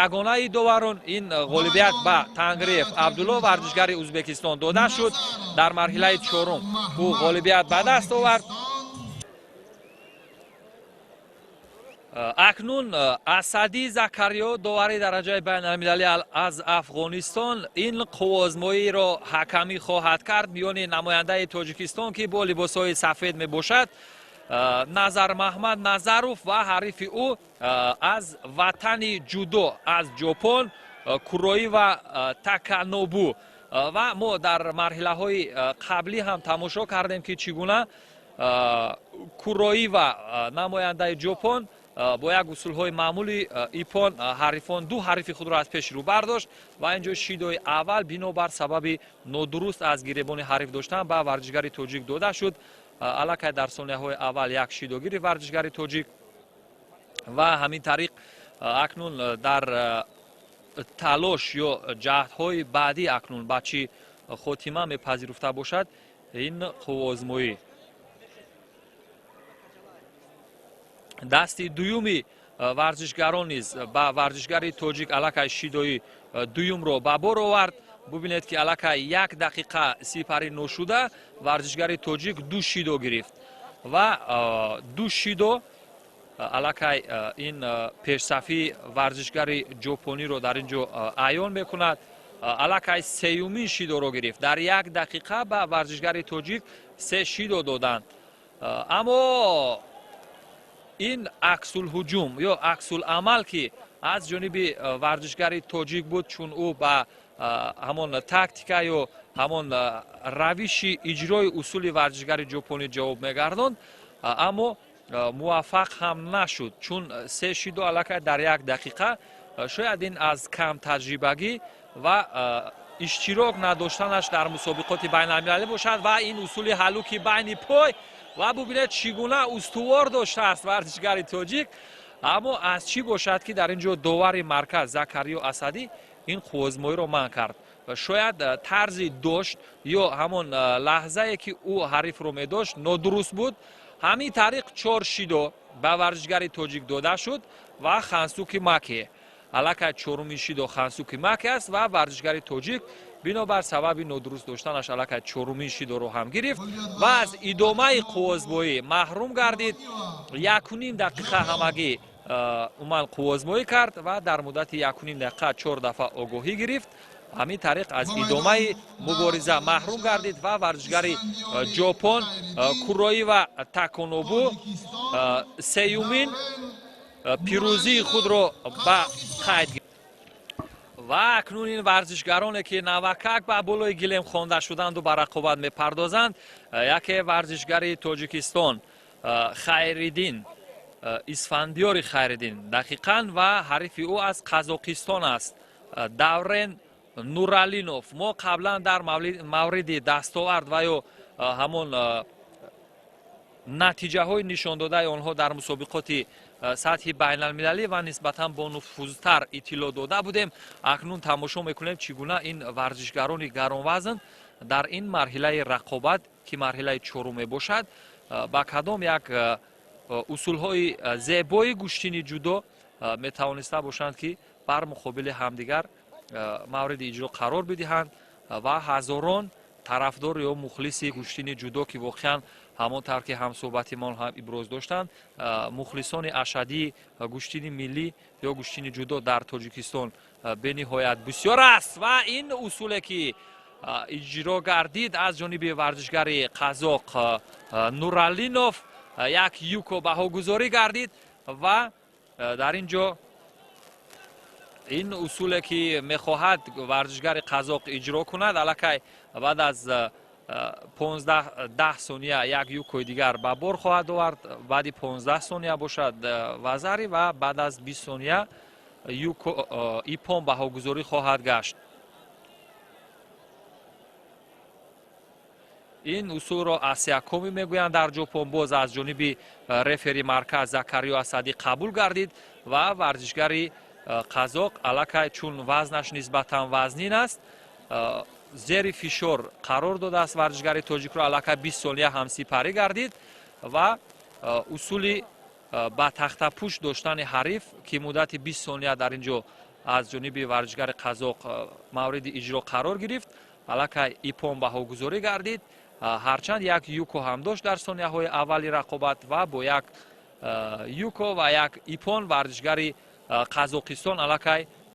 ягонаи доварон ин ғолибият ба Тангриев Абдулло варзишгари Ӯзбекистон дода шуд. дар марҳилаи чорум ӯ ғолибият ба даст овард. акнун Асади Закариё, довари дараҷаи байналмилалӣ аз Афғонистон, ин қувозмоиро ҳакамӣ хоҳад кард миёни намояндаи Тоҷикистон ки бо либосҳои сафед мебошад, Назар Маҳмад Назаров ва ҳарифи ӯ аз ватани ҷудо аз Ҷопон, Куроӣ ва Таканобу. ва мо дар марҳилаҳои қаблӣ ҳам тамошо кардем ки чӣ гуна Куроӣ ва намояндаи Ҷопон бо як усулҳои маъмули ипон ҳарифон ду ҳарифи худро аз пеш рӯ бардошт ва ин ҷо шидои аввал бинобар сабаби нодуруст аз гиребони ҳариф доштан ба варзишгари тоҷик дода шуд. аллакай дар сонияҳои аввал як шидогири варзишгари тоҷик ва ҳамин тариқ акнун дар талош ё ҷаҳдҳои баъдӣ акнун ба чӣ хотима мепазируфта бошад ин қувозмоӣ. дасти дуюми варзишгарон низ ба варзишгари тоҷик аллакай шидои дуюмро ба бор овард. бубинед ки аллакай 1 дақиқа сипарӣ ношуда варзишгари тоҷик 2 шидо гирифт ва 2 шидо аллакай ин пешсафии варзишгари ҷопониро дар ин ҷо аён мекунад. аллакай сеюмин шидоро гирифт. дар 1 дақиқа ба варзишгари тоҷик 3 шидо доданд. аммо ин аксулҳуҷум ё аксуламал ки аз ҷониби варзишгари тоҷик буд, чун ӯ ба ҳамон тактика ё ҳамон равиши иҷрои усули варзишгари ҷопонӣ ҷавоб мегардонд, аммо муваффақ ҳам нашуд, чун 3 шидо аллакай дар 1 дақиқа. Шояд ин аз кам таҷрибагӣ ва иштирок надоштанаш дар мусобиқоти байналмилалӣ бошад ва ин усули ҳалуки байни пой ва бубинед чӣ гуна устувор доштааст варзишгари тоҷик. аммо аз чӣ бошад ки дар ин ҷо довари марказ Закариё Асадӣ ин қувозмоиро манъ кард. Шояд тарзи дошт ё ҳамон лаҳзае ки ӯ ҳарифро медошт нодуруст буд. ҳамин тариқ 4 шидо ба варзишгари тоҷик дода шуд ва Хансуки Маке аллакай чорумин шидо Хансуки Маке аст ва варзишгари тоҷик бинобар сабаби нодуруст доштанаш аллакай чорумин шидоро ҳам гирифт ва аз идомаи қувозмоӣ маҳрум гардид. 1.5 дақиқа ҳамагӣ уман қувозмоӣ кард ва дар муддати 1.5 дақиқа 4 дафъа огоҳӣ гирифт. ҳамин тариқ аз идомаи мубориза маҳрум гардид ва варзишгари ҷопон Куроива Таконобу сеюмин пирӯзии худро ба қайд гирифт. ва акнун ин варзишгароне ки навакак ба болои гилем хонда шуданду ба рақобат мепардозанд, яке варзишгари Тоҷикистон Хайриддин Исфандиёри Хайриддин дақиқан ва ҳарифи ӯ аз Қазоқистон аст Даврен Нуралинов. мо қаблан дар мавриди дастовард ва ё ҳамон натиҷаҳои нишондодаи онҳо дар мусобиқоти сатҳи байналмилалӣ ва нисбатан бонуфузтар иттилоъ дода будем. акнун тамошо мекунем чӣ гуна ин варзишгарони гаронвазн дар ин марҳилаи рақобат ки марҳилаи чорум мебошад ба кадом як усулҳои зебои гӯштини ҷудо метавониста бошанд ки бар муқобили ҳамдигар мавриди иҷро қарор бидиҳанд ва ҳазорон тарафдор ё мухлиси гӯштини ҷудо ки воқеан ҳамон тавр ки ҳамсӯҳбатимон ҳам иброз доштанд, мухлисони ашадии гӯштини миллӣ ё гӯштини ҷудо дар Тоҷикистон бениҳоят бисёр аст ва ин усуле ки иҷро гардид аз ҷониби варзишгари қазоқ Нуралинов як юко баҳогузорӣ гардид ва дар ин ҷо ин усуле ки мехоҳад варзишгари қазоқ иҷро кунад аллакай баъд аз 15 сония як юкои дигар ба бор хоҳад овард, баъди 15 сония бошад вазари ва баъд аз 20 сония ипон баҳогузорӣ хоҳад гашт. ин усулро асиякоми мегӯянд дар ҷопон, боз аз ҷониби рефери марказ Закариё Асадӣ қабул гардид ва варзишгари қазоқ аллакай чун вазнаш нисбатан вазнин аст зери фишор қарор додааст варзишгари тоҷикро аллакай 20 сония ҳамсипарӣ гардид ва усули ба тахтапӯш доштани ҳариф ки муддати 20 сония дар ин ҷо аз ҷониби варзишгари қазоқ мавриди иҷро қарор гирифт аллакай ипон баҳогузорӣ гардид. ҳарчанд як юко ҳам дошт дар сонияҳои аввали рақобат ва бо як юко ва як ипон варзишгари Қазоқистон аллакай